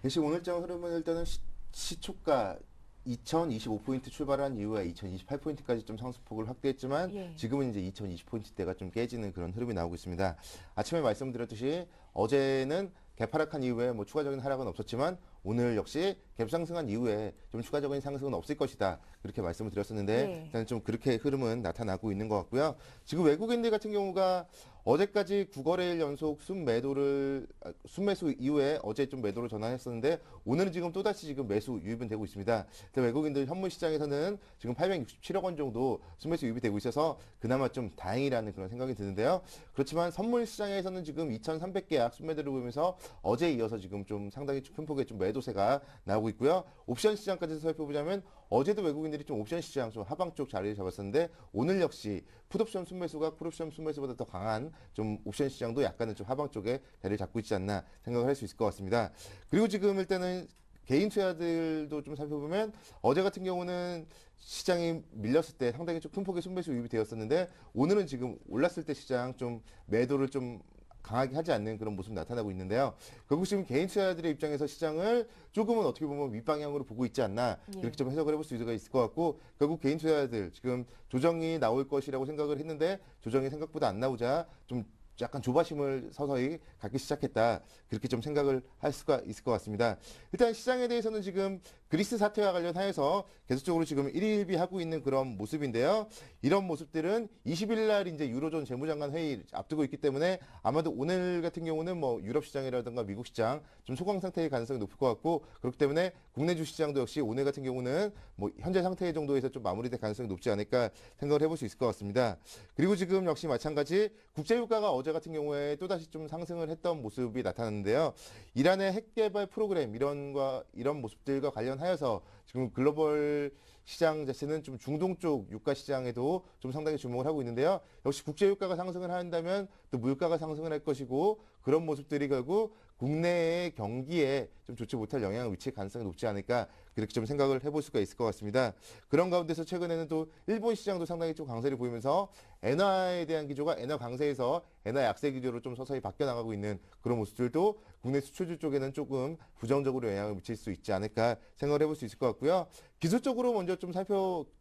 역시 오늘장 흐름은 일단은 시초가 2025포인트 출발한 이후에 2028포인트까지 좀 상승폭을 확대했지만 예. 지금은 이제 2020포인트대가 좀 깨지는 그런 흐름이 나오고 있습니다. 아침에 말씀드렸듯이 어제는 개파락한 이후에 뭐 추가적인 하락은 없었지만 오늘 역시 갭 상승한 이후에 좀 추가적인 상승은 없을 것이다. 그렇게 말씀을 드렸었는데 네. 일단 좀 그렇게 흐름은 나타나고 있는 것 같고요. 지금 외국인들 같은 경우가 어제까지 9거래일 연속 순매수 이후에 어제 좀 매도로 전환했었는데 오늘은 지금 또다시 지금 매수 유입은 되고 있습니다. 외국인들 현물 시장에서는 지금 867억 원 정도 순매수 유입이 되고 있어서 그나마 좀 다행이라는 그런 생각이 드는데요. 그렇지만 선물 시장에서는 지금 2,300계약 순매도를 보이면서 어제에 이어서 지금 좀 상당히 큰 폭의 좀 매도세가 나오고 있고요. 옵션 시장까지 살펴보자면 어제도 외국인들이 좀 옵션 시장 좀 하방 쪽 자리를 잡았었는데 오늘 역시 풋옵션 순매수가 콜옵션 순매수보다 더 강한 좀 옵션 시장도 약간은 좀 하방 쪽에 자리를 잡고 있지 않나 생각을 할 수 있을 것 같습니다. 그리고 지금 일단은 개인 투자들도 좀 살펴보면 어제 같은 경우는 시장이 밀렸을 때 상당히 좀 큰 폭의 순매수 유입이 되었었는데 오늘은 지금 올랐을 때 시장 좀 매도를 좀 강하게 하지 않는 그런 모습이 나타나고 있는데요. 결국 지금 개인 투자자들의 입장에서 시장을 조금은 어떻게 보면 윗방향으로 보고 있지 않나 이렇게 좀 해석을 해볼 수가 있을 것 같고 결국 개인 투자자들 지금 조정이 나올 것이라고 생각을 했는데 조정이 생각보다 안 나오자 좀 약간 조바심을 서서히 갖기 시작했다. 그렇게 좀 생각을 할 수가 있을 것 같습니다. 일단 시장에 대해서는 지금 그리스 사태와 관련하여서 계속적으로 지금 일희일비하고 있는 그런 모습인데요. 이런 모습들은 20일 날 이제 유로존 재무장관 회의 앞두고 있기 때문에 아마도 오늘 같은 경우는 뭐 유럽 시장이라든가 미국 시장 좀 소강 상태의 가능성이 높을 것 같고 그렇기 때문에 국내 주시장도 역시 오늘 같은 경우는 뭐 현재 상태 정도에서 좀 마무리될 가능성이 높지 않을까 생각을 해볼 수 있을 것 같습니다. 그리고 지금 역시 마찬가지 국제유가가 어제 같은 경우에 또다시 좀 상승을 했던 모습이 나타났는데요. 이란의 핵개발 프로그램 이런 모습들과 관련하여서 지금 글로벌 시장 자체는 좀 중동 쪽 유가 시장에도 좀 상당히 주목을 하고 있는데요. 역시 국제 유가가 상승을 한다면 또 물가가 상승을 할 것이고 그런 모습들이 결국 국내의 경기에 좀 좋지 못할 영향을 미칠 가능성이 높지 않을까 그렇게 좀 생각을 해볼 수가 있을 것 같습니다. 그런 가운데서 최근에는 또 일본 시장도 상당히 좀 강세를 보이면서 엔화에 대한 기조가 엔화 강세에서 엔화 약세 기조로 좀 서서히 바뀌어 나가고 있는 그런 모습들도 국내 수출주 쪽에는 조금 부정적으로 영향을 미칠 수 있지 않을까 생각을 해볼 수 있을 것 같고요. 기술적으로 먼저 좀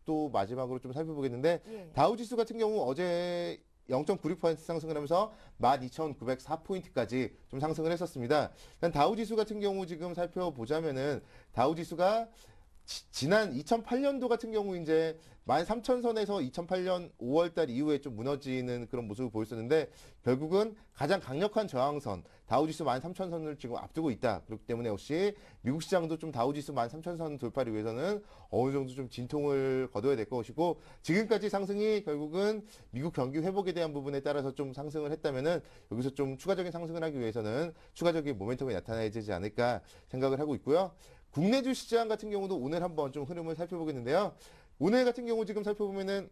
또 마지막으로 좀 살펴보겠는데 다우지수 같은 경우 어제 0.96% 상승을 하면서 12,904포인트까지 좀 상승을 했었습니다. 다우지수 같은 경우 지금 살펴보자면은 다우지수가 지난 2008년도 같은 경우 이제 13,000선에서 2008년 5월달 이후에 좀 무너지는 그런 모습을 보였었는데 결국은 가장 강력한 저항선 다우지수 13,000선을 지금 앞두고 있다. 그렇기 때문에 역시 미국 시장도 좀 다우지수 13,000선 돌파를 위해서는 어느 정도 좀 진통을 거둬야 될 것이고 지금까지 상승이 결국은 미국 경기 회복에 대한 부분에 따라서 좀 상승을 했다면은 여기서 좀 추가적인 상승을 하기 위해서는 추가적인 모멘텀이 나타나야 되지 않을까 생각을 하고 있고요. 국내 주시장 같은 경우도 오늘 한번 좀 흐름을 살펴보겠는데요. 오늘 같은 경우 지금 살펴보면은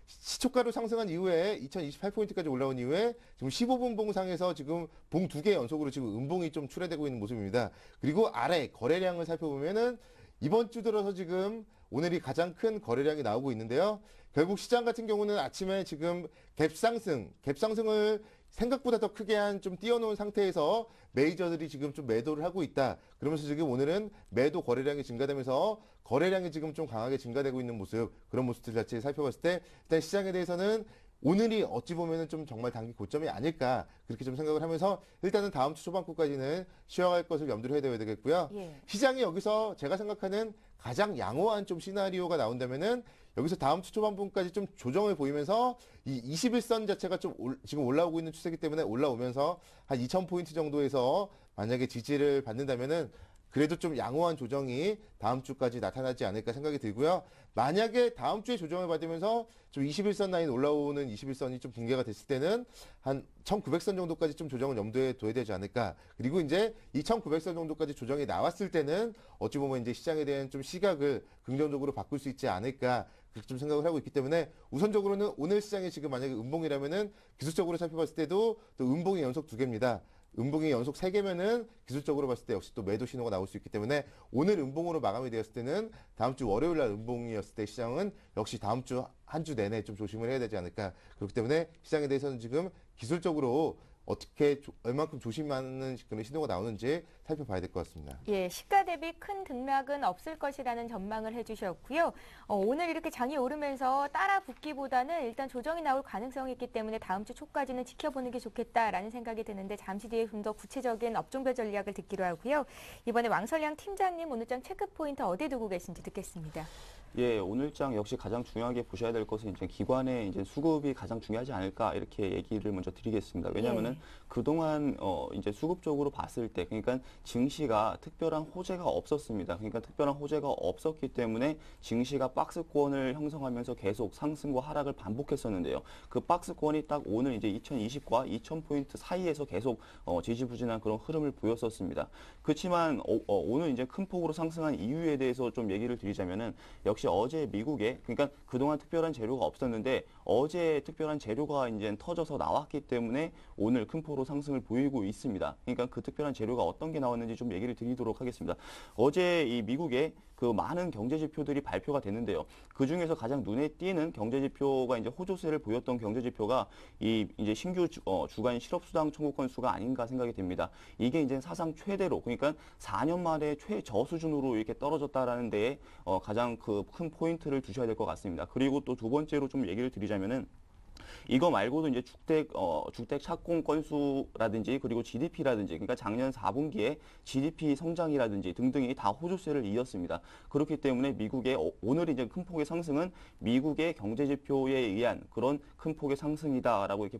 시초가로 상승한 이후에 2028포인트까지 올라온 이후에 지금 15분 봉상에서 지금 봉 2개 연속으로 지금 음봉이 좀 출해되고 있는 모습입니다. 그리고 아래 거래량을 살펴보면은 이번 주 들어서 지금 오늘이 가장 큰 거래량이 나오고 있는데요. 결국 시장 같은 경우는 아침에 지금 갭상승을 생각보다 더 크게 한 좀 띄워놓은 상태에서 메이저들이 지금 좀 매도를 하고 있다. 그러면서 지금 오늘은 매도 거래량이 증가되면서 거래량이 지금 좀 강하게 증가되고 있는 모습, 그런 모습들 자체를 살펴봤을 때 일단 시장에 대해서는 오늘이 어찌 보면은 좀 정말 단기 고점이 아닐까 그렇게 좀 생각을 하면서 일단은 다음 주 초반부까지는 쉬어갈 것을 염두를 해둬야 되겠고요. 시장이 여기서 제가 생각하는 가장 양호한 좀 시나리오가 나온다면은 여기서 다음 주 초반부까지 좀 조정을 보이면서 이 21선 자체가 좀 지금 올라오고 있는 추세이기 때문에 올라오면서 한 2,000포인트 정도에서 만약에 지지를 받는다면은 그래도 좀 양호한 조정이 다음 주까지 나타나지 않을까 생각이 들고요. 만약에 다음 주에 조정을 받으면서 좀 21선 라인 올라오는 21선이 좀 붕괴가 됐을 때는 한 1900선 정도까지 좀 조정을 염두에 둬야 되지 않을까. 그리고 이제 이 1900선 정도까지 조정이 나왔을 때는 어찌 보면 이제 시장에 대한 좀 시각을 긍정적으로 바꿀 수 있지 않을까. 그렇게 좀 생각을 하고 있기 때문에 우선적으로는 오늘 시장이 지금 만약에 음봉이라면은 기술적으로 살펴봤을 때도 또 음봉이 연속 2개입니다. 음봉이 연속 3개면은 기술적으로 봤을 때 역시 또 매도 신호가 나올 수 있기 때문에 오늘 음봉으로 마감이 되었을 때는 다음 주 월요일 날 음봉이었을 때 시장은 역시 다음 주 한 주 내내 좀 조심을 해야 되지 않을까. 그렇기 때문에 시장에 대해서는 지금 기술적으로 어떻게 얼만큼 조심하는 그런 신호가 나오는지 살펴봐야 될 것 같습니다. 예, 시가 대비 큰 등락은 없을 것이라는 전망을 해주셨고요. 오늘 이렇게 장이 오르면서 따라 붙기보다는 일단 조정이 나올 가능성이 있기 때문에 다음 주 초까지는 지켜보는 게 좋겠다라는 생각이 드는데 잠시 뒤에 좀 더 구체적인 업종별 전략을 듣기로 하고요. 이번에 왕설량 팀장님 오늘장 체크 포인트 어디 두고 계신지 듣겠습니다. 예, 오늘장 역시 가장 중요하게 보셔야 될 것은 이제 기관의 이제 수급이 가장 중요하지 않을까 이렇게 얘기를 먼저 드리겠습니다. 왜냐하면은 그동안 이제 수급적으로 봤을 때 그러니까 증시가 특별한 호재가 없었습니다. 그러니까 특별한 호재가 없었기 때문에 증시가 박스권을 형성하면서 계속 상승과 하락을 반복했었는데요. 그 박스권이 딱 오늘 이제 2020과 2000포인트 사이에서 계속 지지부진한 그런 흐름을 보였었습니다. 그렇지만 오늘 이제 큰 폭으로 상승한 이유에 대해서 좀 얘기를 드리자면은 역시 어제 미국에 그러니까 그동안 특별한 재료가 없었는데 어제 특별한 재료가 이제 터져서 나왔기 때문에 오늘 큰 폭으로 상승을 보이고 있습니다. 그러니까 그 특별한 재료가 어떤 게 나왔는지 좀 얘기를 드리도록 하겠습니다. 어제 이 미국에 그 많은 경제 지표들이 발표가 됐는데요. 그 중에서 가장 눈에 띄는 경제 지표가 이제 호조세를 보였던 경제 지표가 이제 신규 주간 실업수당 청구 건수가 아닌가 생각이 됩니다. 이게 이제 사상 최대로 그러니까 4년 만에 최저 수준으로 이렇게 떨어졌다라는 데에 가장 그 큰 포인트를 두셔야 될 것 같습니다. 그리고 또 두 번째로 좀 얘기를 드리자면은 이거 말고도 이제 주택 착공 건수라든지 그리고 GDP라든지 그러니까 작년 4분기에 GDP 성장이라든지 등등이 다 호조세를 이었습니다. 그렇기 때문에 미국의 오늘 이제 큰 폭의 상승은 미국의 경제 지표에 의한 그런 큰 폭의 상승이다라고 이렇게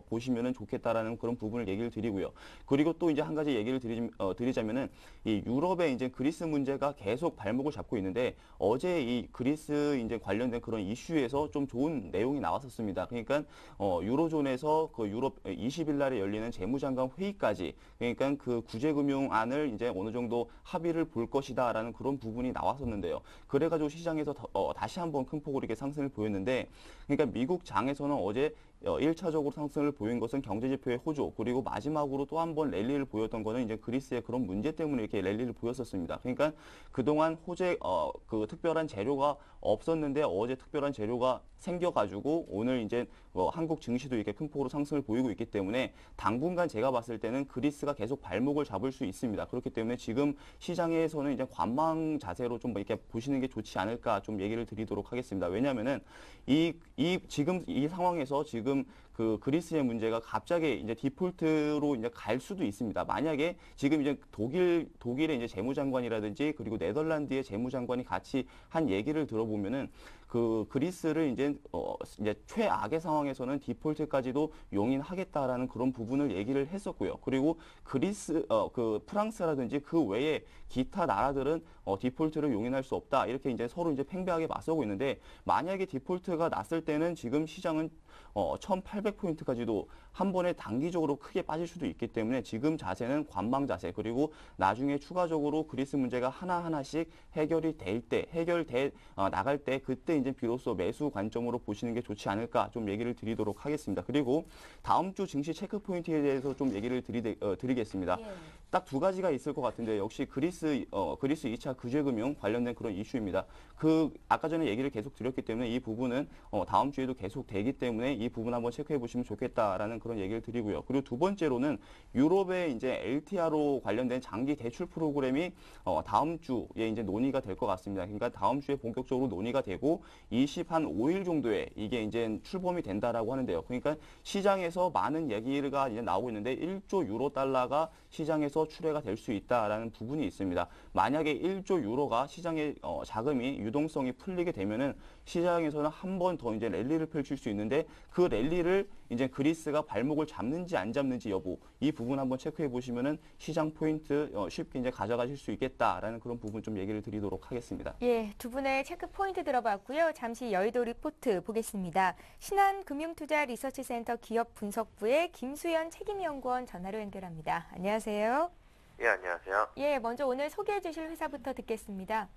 보시면은 좋겠다라는 그런 부분을 얘기를 드리고요. 그리고 또 이제 한 가지 얘기를 드리자면은 이 유럽의 이제 그리스 문제가 계속 발목을 잡고 있는데 어제 이 그리스 이제 관련된 그런 이슈에서 좀 좋은 내용이 나왔었습니다. 그러니까 유로존에서 그 유럽 20일 날에 열리는 재무장관 회의까지 그러니까 그 구제금융안을 이제 어느 정도 합의를 볼 것이다라는 그런 부분이 나왔었는데요. 그래가지고 시장에서 다시 한번 큰 폭으로 이렇게 상승을 보였는데 그러니까 미국 장에서는 어제 1차적으로 상승을 보인 것은 경제지표의 호조 그리고 마지막으로 또 한 번 랠리를 보였던 거는 이제 그리스의 그런 문제 때문에 이렇게 랠리를 보였었습니다. 그러니까 그동안 그 특별한 재료가 없었는데 어제 특별한 재료가 생겨가지고 오늘 이제 한국 증시도 이렇게 큰 폭으로 상승을 보이고 있기 때문에 당분간 제가 봤을 때는 그리스가 계속 발목을 잡을 수 있습니다. 그렇기 때문에 지금 시장에서는 이제 관망 자세로 좀 이렇게 보시는 게 좋지 않을까 좀 얘기를 드리도록 하겠습니다. 왜냐하면은 지금 이 상황에서 지금 그 그리스의 문제가 갑자기 이제 디폴트로 이제 갈 수도 있습니다. 만약에 지금 이제 독일의 이제 재무장관이라든지 그리고 네덜란드의 재무장관이 같이 한 얘기를 들어보면은 그 그리스를 이제 최악의 상황에서는 디폴트까지도 용인하겠다라는 그런 부분을 얘기를 했었고요. 그리고 그 프랑스라든지 그 외에 기타 나라들은 디폴트를 용인할 수 없다. 이렇게 이제 서로 이제 팽배하게 맞서고 있는데 만약에 디폴트가 났을 때는 지금 시장은 1800포인트까지도 한 번에 단기적으로 크게 빠질 수도 있기 때문에 지금 자세는 관망 자세 그리고 나중에 추가적으로 그리스 문제가 하나하나씩 해결이 될 때 나갈 때 그때 이제 비로소 매수 관점으로 보시는 게 좋지 않을까 좀 얘기를 드리도록 하겠습니다. 그리고 다음 주 증시 체크 포인트에 대해서 좀 얘기를 드리겠습니다. 딱 두 가지가 있을 것 같은데 역시 그리스 2차 구제금융 관련된 그런 이슈입니다. 아까 전에 얘기를 계속 드렸기 때문에 이 부분은 다음 주에도 계속 되기 때문에 이 부분 한번 체크해 보시면 좋겠다라는 그런 얘기를 드리고요. 그리고 두 번째로는 유럽의 이제 LTR로 관련된 장기 대출 프로그램이 다음 주에 이제 논의가 될 것 같습니다. 그러니까 다음 주에 본격적으로 논의가 되고 25일 정도에 이게 이제 출범이 된다라고 하는데요. 그러니까 시장에서 많은 얘기가 이제 나오고 있는데 1조 유로 달러가 시장에서 출회가 될 수 있다라는 부분이 있습니다. 만약에 1조 유로가 시장의 자금이 유동성이 풀리게 되면은 시장에서는 한 번 더 이제 랠리를 펼칠 수 있는데 그 랠리를 이제 그리스가 발목을 잡는지 안 잡는지 여부 이 부분 한번 체크해 보시면은 시장 포인트 쉽게 이제 가져가실 수 있겠다라는 그런 부분 좀 얘기를 드리도록 하겠습니다. 예, 두 분의 체크 포인트 들어봤고요. 잠시 여의도 리포트 보겠습니다. 신한금융투자리서치센터 기업분석부의 김수연 책임연구원 전화로 연결합니다. 안녕하세요. 예, 안녕하세요. 예, 먼저 오늘 소개해 주실 회사부터 듣겠습니다.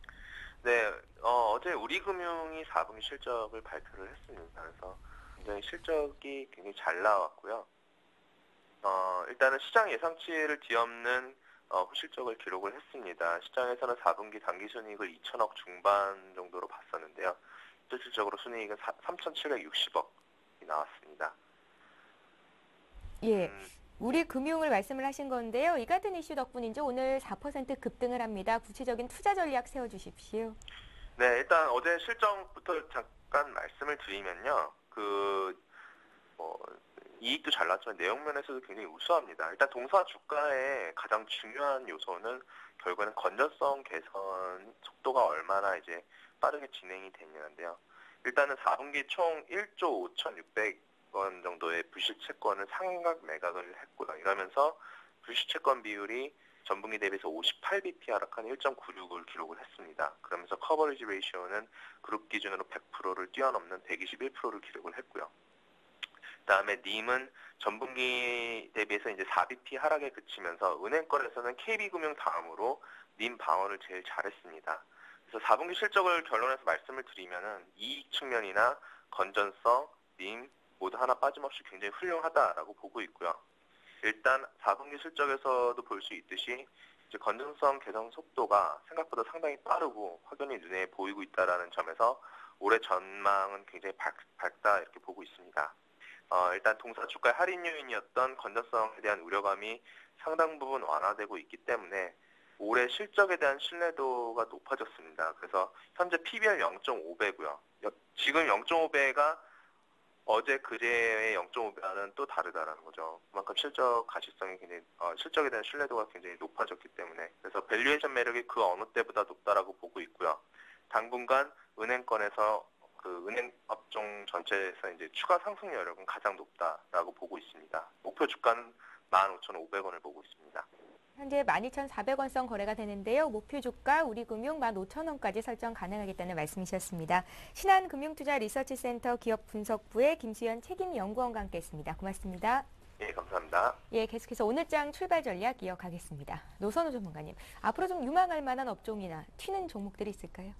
네, 어제 우리금융이 4분기 실적을 발표를 했습니다. 그래서 굉장히 실적이 굉장히 잘 나왔고요. 일단은 시장 예상치를 뒤엎는 후실적을 기록을 했습니다. 시장에서는 4분기 당기순이익을 2천억 중반 정도로 봤었는데요. 실질적으로 순이익은 3,760억이 나왔습니다. 예. 우리 금융을 말씀을 하신 건데요. 이 같은 이슈 덕분인지 오늘 4% 급등을 합니다. 구체적인 투자 전략 세워주십시오. 네, 일단 어제 실적부터 잠깐 말씀을 드리면요. 이익도 잘 났지만 내용면에서도 굉장히 우수합니다. 일단 동사 주가의 가장 중요한 요소는 결국에는 건전성 개선 속도가 얼마나 이제 빠르게 진행이 되느냐인데요. 일단은 4분기 총 1조 5,600원 정도의 부실채권을 상각 매각을 했고요. 이러면서 부실채권 비율이 전분기 대비해서 58bp 하락한 1.96을 기록을 했습니다. 그러면서 커버리지 레이시오는 그룹 기준으로 100%를 뛰어넘는 121%를 기록을 했고요. 그다음에 님은 전분기 대비해서 이제 4bp 하락에 그치면서 은행권에서는 KB금융 다음으로 님 방어를 제일 잘했습니다. 그래서 4분기 실적을 결론해서 말씀을 드리면은 이익 측면이나 건전성, 님 모두 하나 빠짐없이 굉장히 훌륭하다라고 보고 있고요. 일단 4분기 실적에서도 볼 수 있듯이 이제 건전성 개선 속도가 생각보다 상당히 빠르고 확연히 눈에 보이고 있다라는 점에서 올해 전망은 굉장히 밝다 이렇게 보고 있습니다. 일단 동사 주가의 할인 요인이었던 건전성에 대한 우려감이 상당 부분 완화되고 있기 때문에 올해 실적에 대한 신뢰도가 높아졌습니다. 그래서 현재 PBR 0.5배고요. 지금 0.5배가 어제 그제의 0.5배와는 또 다르다라는 거죠. 그만큼 실적 가시성이 굉장히 실적에 대한 신뢰도가 굉장히 높아졌기 때문에 그래서 밸류에이션 매력이 그 어느 때보다 높다라고 보고 있고요. 당분간 은행권에서 그 은행 업종 전체에서 이제 추가 상승 여력은 가장 높다라고 보고 있습니다. 목표 주가는 15,500원을 보고 있습니다. 현재 12,400원선 거래가 되는데요. 목표 주가 우리금융 15,000원까지 설정 가능하겠다는 말씀이셨습니다. 신한금융투자리서치센터 기업분석부의 김수연 책임연구원과 함께했습니다. 고맙습니다. 예, 감사합니다. 예, 계속해서 오늘장 출발 전략 이어가겠습니다. 노선우 전문가님, 앞으로 좀 유망할 만한 업종이나 튀는 종목들이 있을까요?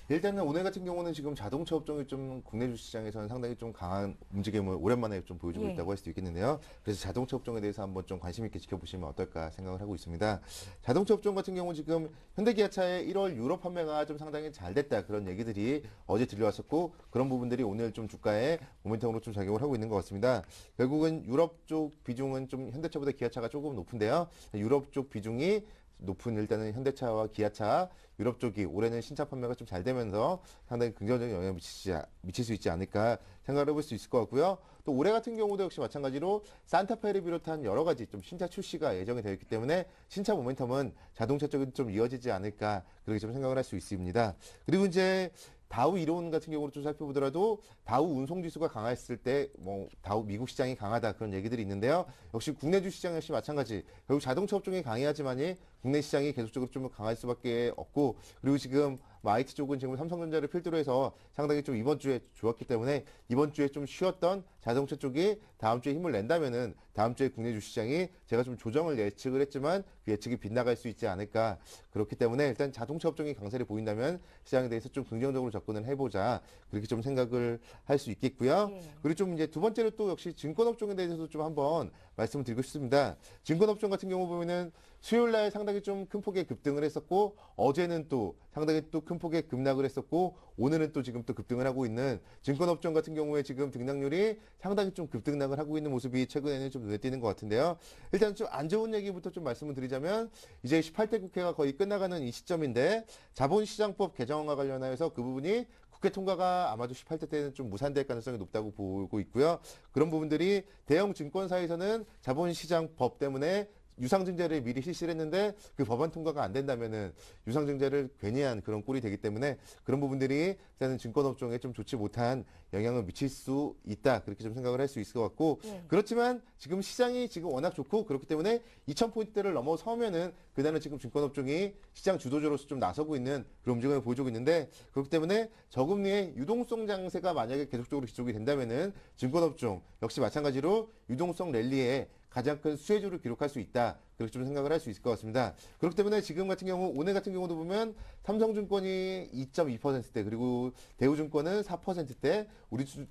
일단은 오늘 같은 경우는 지금 자동차 업종이 좀 국내 주시장에서는 상당히 좀 강한 움직임을 오랜만에 좀 보여주고 예. 있다고 할 수도 있겠는데요. 그래서 자동차 업종에 대해서 한번 좀 관심 있게 지켜보시면 어떨까 생각을 하고 있습니다. 자동차 업종 같은 경우 지금 현대기아차의 1월 유럽 판매가 좀 상당히 잘 됐다 그런 얘기들이 어제 들려왔었고 그런 부분들이 오늘 좀 주가에 모멘텀으로 좀 작용을 하고 있는 것 같습니다. 결국은 유럽 쪽 비중은 좀 현대차보다 기아차가 조금 높은데요. 유럽 쪽 비중이 높은 일단은 현대차와 기아차, 유럽 쪽이 올해는 신차 판매가 좀 잘 되면서 상당히 긍정적인 영향을 미칠 수 있지 않을까 생각을 해볼 수 있을 것 같고요. 또 올해 같은 경우도 역시 마찬가지로 산타페를 비롯한 여러 가지 좀 신차 출시가 예정이 되어 있기 때문에 신차 모멘텀은 자동차 쪽에도 좀 이어지지 않을까 그렇게 좀 생각을 할 수 있습니다. 그리고 이제 다우 이론 같은 경우를 좀 살펴보더라도 다우 운송지수가 강했을 때 뭐 다우 미국 시장이 강하다 그런 얘기들이 있는데요. 역시 국내 주시장 역시 마찬가지. 결국 자동차 업종이 강해야지만이 국내 시장이 계속적으로 좀 강할 수밖에 없고 그리고 지금 IT 쪽은 지금 삼성전자를 필두로 해서 상당히 좀 이번 주에 좋았기 때문에 이번 주에 좀 쉬었던 자동차 쪽이 다음 주에 힘을 낸다면은 다음 주에 국내 주시장이 제가 좀 조정을 예측을 했지만 그 예측이 빗나갈 수 있지 않을까. 그렇기 때문에 일단 자동차 업종이 강세를 보인다면 시장에 대해서 좀 긍정적으로 접근을 해보자. 그렇게 좀 생각을 할 수 있겠고요. 예. 그리고 좀 이제 두 번째로 또 역시 증권 업종에 대해서도 좀 한번 말씀을 드리고 싶습니다. 증권 업종 같은 경우 보면은 수요일 날 상당히 좀 큰 폭의 급등을 했었고 어제는 또 상당히 또 큰 폭의 급락을 했었고 오늘은 또 지금 또 급등을 하고 있는 증권 업종 같은 경우에 지금 등락률이 상당히 좀 급등락을 하고 있는 모습이 최근에는 좀 눈에 띄는 것 같은데요. 일단 좀 안 좋은 얘기부터 좀 말씀을 드리자면 이제 18대 국회가 거의 끝나가는 이 시점인데 자본시장법 개정안과 관련하여서 그 부분이 국회 통과가 아마도 18대 때는 좀 무산될 가능성이 높다고 보고 있고요. 그런 부분들이 대형 증권사에서는 자본시장법 때문에 유상증자를 미리 실시를 했는데 그 법안 통과가 안 된다면은 유상증자를 괜히 한 그런 꼴이 되기 때문에 그런 부분들이 일단은 증권업종에 좀 좋지 못한 영향을 미칠 수 있다. 그렇게 좀 생각을 할 수 있을 것 같고 그렇지만 지금 시장이 지금 워낙 좋고 그렇기 때문에 2,000포인트대를 넘어서면은 그날은 지금 증권업종이 시장 주도주로서 좀 나서고 있는 그런 움직임을 보여주고 있는데 그렇기 때문에 저금리의 유동성 장세가 만약에 계속적으로 지속이 된다면은 증권업종 역시 마찬가지로 유동성 랠리에 가장 큰 수혜주를 기록할 수 있다. 그렇게 좀 생각을 할 수 있을 것 같습니다. 그렇기 때문에 지금 같은 경우, 오늘 같은 경우도 보면 삼성증권이 2.2%대, 그리고 대우증권은 4%대,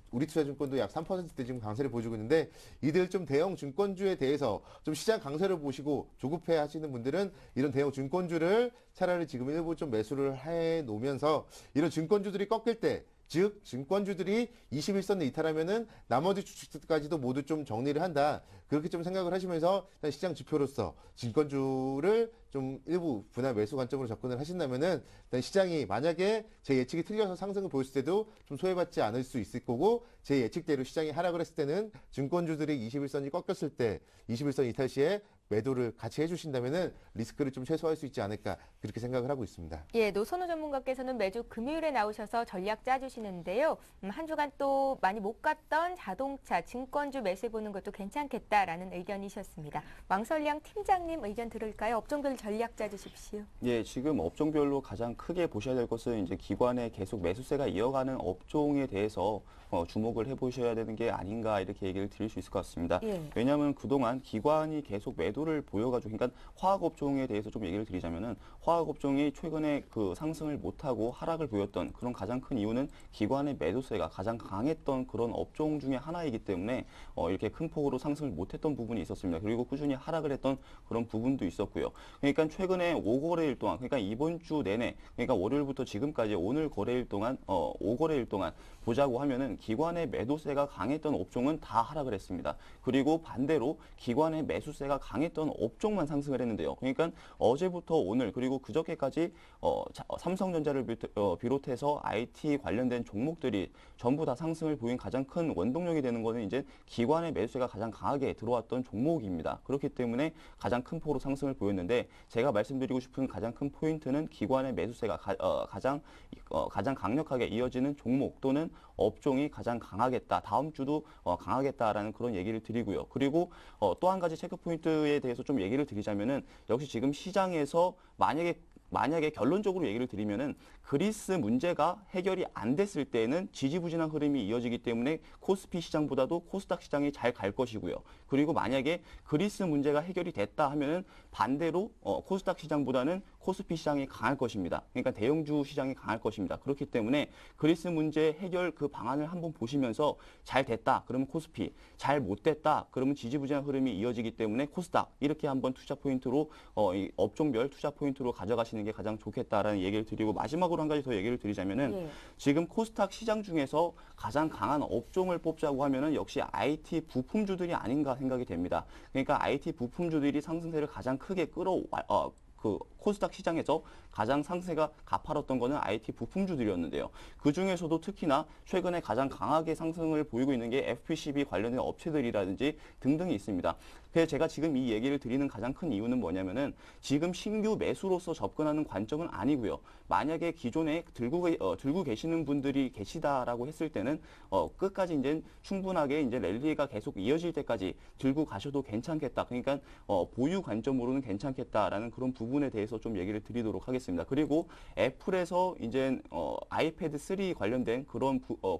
우리투자증권도 약 3%대 지금 강세를 보여주고 있는데 이들 좀 대형 증권주에 대해서 좀 시장 강세를 보시고 조급해 하시는 분들은 이런 대형 증권주를 차라리 지금 일부 좀 매수를 해 놓으면서 이런 증권주들이 꺾일 때 즉 증권주들이 21선을 이탈하면은 나머지 주식들까지도 모두 좀 정리를 한다. 그렇게 좀 생각을 하시면서 시장 지표로서 증권주를 좀 일부 분할 매수 관점으로 접근을 하신다면은 일단 시장이 만약에 제 예측이 틀려서 상승을 보였을 때도 좀 소외받지 않을 수 있을 거고 제 예측대로 시장이 하락을 했을 때는 증권주들이 21선이 꺾였을 때 21선 이탈 시에 매도를 같이 해주신다면은 리스크를 좀 최소화할 수 있지 않을까 그렇게 생각을 하고 있습니다. 예, 노선우 전문가께서는 매주 금요일에 나오셔서 전략 짜주시는데요. 한 주간 또 많이 못 갔던 자동차, 증권주 매수해보는 것도 괜찮겠다라는 의견이셨습니다. 왕설량 팀장님 의견 들을까요? 업종별 전략 짜주십시오. 예, 지금 업종별로 가장 크게 보셔야 될 것은 이제 기관의 계속 매수세가 이어가는 업종에 대해서 주목을 해보셔야 되는 게 아닌가 이렇게 얘기를 드릴 수 있을 것 같습니다. 예. 왜냐하면 그동안 기관이 계속 매도를 보여가지고, 그러니까 화학업종에 대해서 좀 얘기를 드리자면은 화학업종이 최근에 그 상승을 못하고 하락을 보였던 그런 가장 큰 이유는 기관의 매도세가 가장 강했던 그런 업종 중에 하나이기 때문에 이렇게 큰 폭으로 상승을 못했던 부분이 있었습니다. 그리고 꾸준히 하락을 했던 그런 부분도 있었고요. 그러니까 최근에 5거래일 동안, 그러니까 이번 주 내내, 그러니까 월요일부터 지금까지 오늘 거래일 동안, 5거래일 동안 보자고 하면은 기관의 매도세가 강했던 업종은 다 하락을 했습니다. 그리고 반대로 기관의 매수세가 강했던 업종만 상승을 했는데요. 그러니까 어제부터 오늘 그리고 그저께까지 삼성전자를 비롯해서 IT 관련된 종목들이 전부 다 상승을 보인 가장 큰 원동력이 되는 것은 이제 기관의 매수세가 가장 강하게 들어왔던 종목입니다. 그렇기 때문에 가장 큰 폭으로 상승을 보였는데 제가 말씀드리고 싶은 가장 큰 포인트는 기관의 매수세가 가장 강력하게 이어지는 종목 또는 업종이 가장 강하겠다. 다음 주도 강하겠다라는 그런 얘기를 드리고요. 그리고 또 한 가지 체크 포인트에 대해서 좀 얘기를 드리자면은 역시 지금 시장에서 만약에 결론적으로 얘기를 드리면은 그리스 문제가 해결이 안 됐을 때는 지지부진한 흐름이 이어지기 때문에 코스피 시장보다도 코스닥 시장이 잘 갈 것이고요. 그리고 만약에 그리스 문제가 해결이 됐다 하면은 반대로 코스닥 시장보다는 코스피 시장이 강할 것입니다. 그러니까 대형주 시장이 강할 것입니다. 그렇기 때문에 그리스 문제 해결 그 방안을 한번 보시면서 잘 됐다 그러면 코스피, 잘 못 됐다 그러면 지지부진한 흐름이 이어지기 때문에 코스닥 이렇게 한번 투자 포인트로 이 업종별 투자 포인트로 가져가시는 게 가장 좋겠다라는 얘기를 드리고 마지막으로 한 가지 더 얘기를 드리자면은 지금 코스닥 시장 중에서 가장 강한 업종을 뽑자고 하면은 역시 IT 부품주들이 아닌가 생각이 됩니다. 그러니까 IT 부품주들이 상승세를 가장 크게 그 코스닥 시장에서 가장 상승세가 가파랐던 거는 IT 부품주들이었는데요. 그 중에서도 특히나 최근에 가장 강하게 상승을 보이고 있는 게 FPCB 관련된 업체들이라든지 등등이 있습니다. 그래서 제가 지금 이 얘기를 드리는 가장 큰 이유는 뭐냐면은 지금 신규 매수로서 접근하는 관점은 아니고요. 만약에 기존에 들고 계시는 분들이 계시다라고 했을 때는 끝까지 이제 충분하게 이제 랠리가 계속 이어질 때까지 들고 가셔도 괜찮겠다. 그러니까 보유 관점으로는 괜찮겠다라는 그런 부분에 대해서 좀 얘기를 드리도록 하겠습니다. 그리고 애플에서 이제 아이패드 3 관련된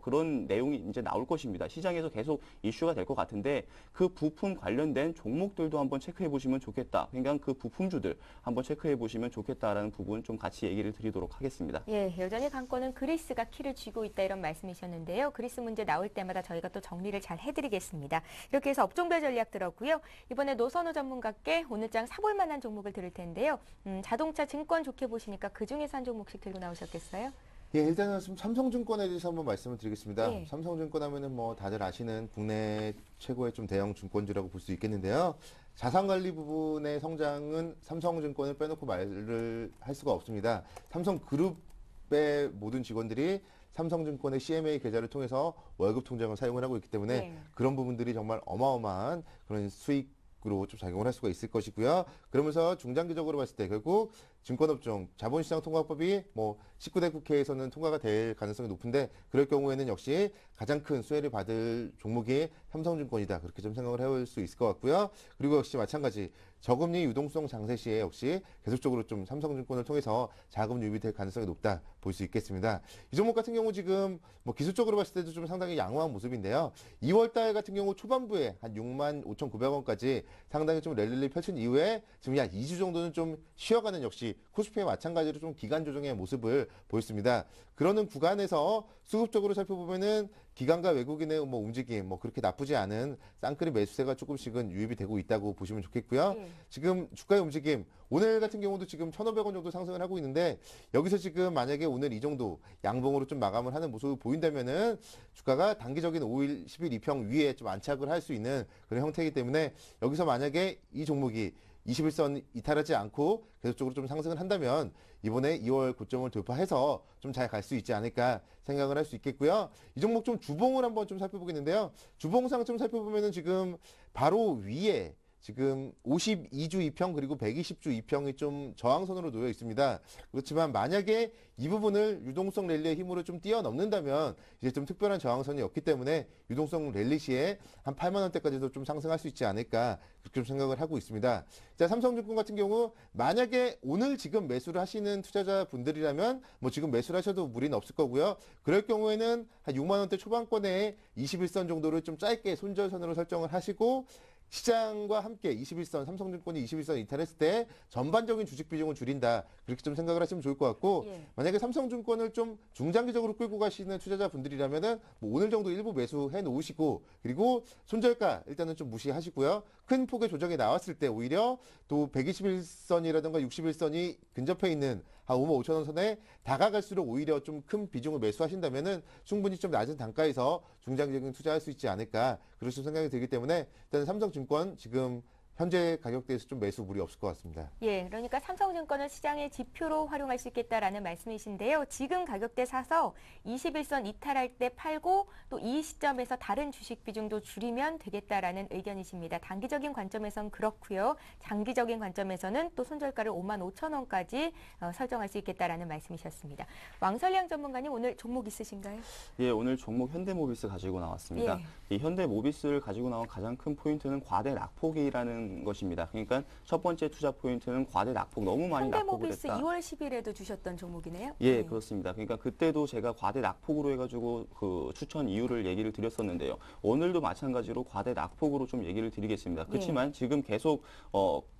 그런 내용이 이제 나올 것입니다. 시장에서 계속 이슈가 될 것 같은데 그 부품 관련된 종목들도 한번 체크해 보시면 좋겠다. 그러니까 그 부품주들 한번 체크해 보시면 좋겠다라는 부분 좀 같이 얘기를 드리도록 하겠습니다. 예, 여전히 관건은 그리스가 키를 쥐고 있다 이런 말씀이셨는데요. 그리스 문제 나올 때마다 저희가 또 정리를 잘 해드리겠습니다. 이렇게 해서 업종별 전략 들었고요. 이번에 노선우 전문가께 오늘장 사볼 만한 종목을 들을 텐데요. 자동차 증권 좋게 보시니까 그중에서 한 종목씩 들고 나오셨겠어요? 예, 일단은 삼성증권에 대해서 한번 말씀을 드리겠습니다. 예. 삼성증권 하면은 뭐 다들 아시는 국내 최고의 좀 대형 증권주라고 볼 수 있겠는데요. 자산관리 부분의 성장은 삼성증권을 빼놓고 말을 할 수가 없습니다. 삼성그룹의 모든 직원들이 삼성증권의 CMA 계좌를 통해서 월급 통장을 사용을 하고 있기 때문에 그런 부분들이 정말 어마어마한 그런 수익 좀 작용을 할 수가 있을 것이고요. 그러면서 중장기적으로 봤을 때 결국 증권업종 자본시장 통과법이 뭐 19대 국회에서는 통과가 될 가능성이 높은데 그럴 경우에는 역시 가장 큰 수혜를 받을 종목이 삼성증권이다. 그렇게 좀 생각을 해볼 수 있을 것 같고요. 그리고 역시 마찬가지 저금리 유동성 장세 시에 역시 계속적으로 좀 삼성증권을 통해서 자금 유입이 될 가능성이 높다 볼 수 있겠습니다. 이 종목 같은 경우 지금 뭐 기술적으로 봤을 때도 좀 상당히 양호한 모습인데요. 2월 달 같은 경우 초반부에 한 65,900원까지 상당히 좀 랠리를 펼친 이후에 지금 약 2주 정도는 좀 쉬어가는 역시 코스피와 마찬가지로 좀 기간 조정의 모습을 보였습니다. 그러는 구간에서 수급적으로 살펴보면은 기관과 외국인의 뭐 움직임, 뭐 그렇게 나쁘지 않은 쌍끌이 매수세가 조금씩은 유입이 되고 있다고 보시면 좋겠고요. 지금 주가의 움직임, 오늘 같은 경우도 지금 1,500원 정도 상승을 하고 있는데 여기서 지금 만약에 오늘 이 정도 양봉으로 좀 마감을 하는 모습을 보인다면은 주가가 단기적인 5일, 10일 이평 위에 좀 안착을 할 수 있는 그런 형태이기 때문에 여기서 만약에 이 종목이 21선 이탈하지 않고 계속적으로 좀 상승을 한다면 이번에 2월 고점을 돌파해서 좀 잘 갈 수 있지 않을까 생각을 할 수 있겠고요. 이 종목 좀 주봉을 한번 좀 살펴보겠는데요. 주봉상 좀 살펴보면은 지금 바로 위에 지금 52주 이평 그리고 120주 이평이 좀 저항선으로 놓여 있습니다. 그렇지만 만약에 이 부분을 유동성 랠리의 힘으로 좀 뛰어넘는다면 이제 좀 특별한 저항선이 없기 때문에 유동성 랠리 시에 한 8만 원대까지도 좀 상승할 수 있지 않을까 그렇게 좀 생각을 하고 있습니다. 자, 삼성증권 같은 경우 만약에 오늘 지금 매수를 하시는 투자자분들이라면 뭐 지금 매수를 하셔도 무리는 없을 거고요. 그럴 경우에는 한 6만 원대 초반권에 21선 정도를 좀 짧게 손절선으로 설정을 하시고 시장과 함께 21선, 삼성증권이 21선 이탈했을 때 전반적인 주식 비중을 줄인다. 그렇게 좀 생각을 하시면 좋을 것 같고 만약에 삼성증권을 좀 중장기적으로 끌고 가시는 투자자분들이라면은 뭐 오늘 정도 일부 매수해 놓으시고 그리고 손절가 일단은 좀 무시하시고요. 큰 폭의 조정이 나왔을 때 오히려 또 121선이라든가 61선이 근접해 있는 한 5만 5천 원 선에 다가갈수록 오히려 좀 큰 비중을 매수하신다면은 충분히 좀 낮은 단가에서 중장기적인 투자할 수 있지 않을까 그런 생각이 들기 때문에 일단 삼성증권 지금 현재 가격대에서 좀 매수 무리 없을 것 같습니다. 예, 그러니까 삼성증권을 시장의 지표로 활용할 수 있겠다라는 말씀이신데요. 지금 가격대 사서 21선 이탈할 때 팔고 또 이 시점에서 다른 주식 비중도 줄이면 되겠다라는 의견이십니다. 단기적인 관점에선 그렇고요. 장기적인 관점에서는 또 손절가를 5만 5천 원까지 설정할 수 있겠다라는 말씀이셨습니다. 왕설량 전문가님 오늘 종목 있으신가요? 예, 오늘 종목 현대모비스 가지고 나왔습니다. 이 현대모비스를 가지고 나온 가장 큰 포인트는 과대 낙폭이라는 것입니다. 그러니까 첫 번째 투자 포인트는 과대 낙폭, 너무 많이 낙폭을 했다. 현대모비스 2월 10일에도 주셨던 종목이네요. 예, 그렇습니다. 그러니까 그때도 제가 과대 낙폭으로 해가지고 그 추천 이유를 얘기를 드렸었는데요. 오늘도 마찬가지로 과대 낙폭으로 좀 얘기를 드리겠습니다. 그렇지만 지금 계속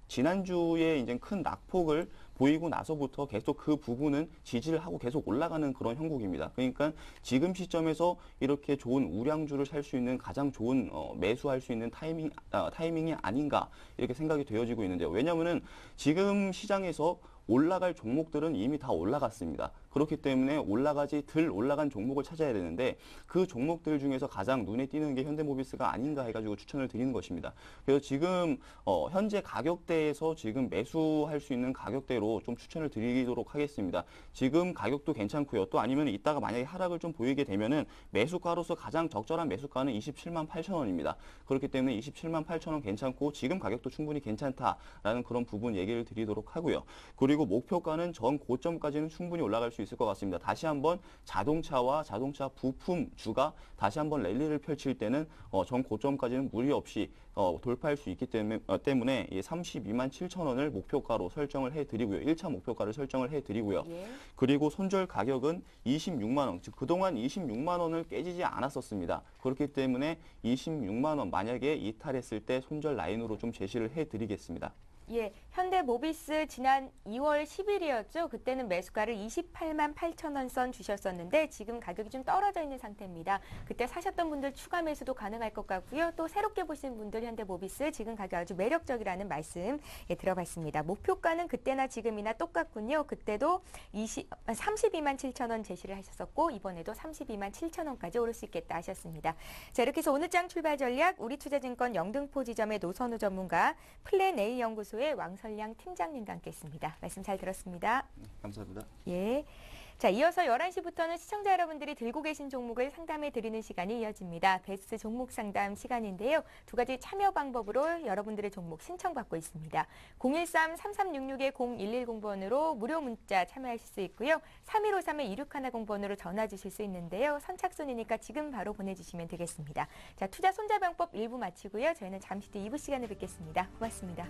지난주에 이제 큰 낙폭을 보이고 나서부터 계속 그 부분은 지지를 하고 계속 올라가는 그런 형국입니다. 그러니까 지금 시점에서 이렇게 좋은 우량주를 살 수 있는 가장 좋은 매수할 수 있는 타이밍이 아닌가 이렇게 생각이 되어지고 있는데요. 왜냐하면은 지금 시장에서 올라갈 종목들은 이미 다 올라갔습니다. 그렇기 때문에 덜 올라간 종목을 찾아야 되는데 그 종목들 중에서 가장 눈에 띄는 게 현대모비스가 아닌가 해가지고 추천을 드리는 것입니다. 그래서 지금 현재 가격대에서 지금 매수할 수 있는 가격대로 좀 추천을 드리도록 하겠습니다. 지금 가격도 괜찮고요. 또 아니면 이따가 만약에 하락을 좀 보이게 되면은 매수가로서 가장 적절한 매수가는 27만 8천 원입니다. 그렇기 때문에 27만 8천 원 괜찮고 지금 가격도 충분히 괜찮다라는 그런 부분 얘기를 드리도록 하고요. 그리고 목표가는 전 고점까지는 충분히 올라갈 수 있을 것 같습니다. 다시 한번 자동차와 자동차 부품주가 다시 한번 랠리를 펼칠 때는 전 고점까지는 무리 없이 돌파할 수 있기 때문에 32만 7천 원을 목표가로 설정을 해드리고요. 1차 목표가를 설정을 해드리고요. 그리고 손절 가격은 26만 원, 즉 그동안 26만 원을 깨지지 않았었습니다. 그렇기 때문에 26만 원 만약에 이탈했을 때 손절 라인으로 좀 제시를 해드리겠습니다. 예, 현대모비스 지난 2월 10일이었죠. 그때는 매수가를 28만 8천 원 선 주셨었는데 지금 가격이 좀 떨어져 있는 상태입니다. 그때 사셨던 분들 추가 매수도 가능할 것 같고요. 또 새롭게 보신 분들 현대모비스 지금 가격 아주 매력적이라는 말씀 들어봤습니다. 목표가는 그때나 지금이나 똑같군요. 그때도 32만 7천 원 제시를 하셨었고 이번에도 32만 7천 원까지 오를 수 있겠다 하셨습니다. 자, 이렇게 해서 오늘 장 출발 전략 우리투자증권 영등포 지점의 노선우 전문가 플랜 A 연구소의 왕설량 팀장님과 함께했습니다. 말씀 잘 들었습니다. 감사합니다. 예. 자, 이어서 11시부터는 시청자 여러분들이 들고 계신 종목을 상담해 드리는 시간이 이어집니다. 베스트 종목 상담 시간인데요. 두 가지 참여 방법으로 여러분들의 종목 신청받고 있습니다. 013-3366-0110번으로 무료 문자 참여하실 수 있고요. 3153-2610번으로 전화 주실 수 있는데요. 선착순이니까 지금 바로 보내주시면 되겠습니다. 자, 투자 손자병법 1부 마치고요. 저희는 잠시 뒤 2부 시간에 뵙겠습니다. 고맙습니다.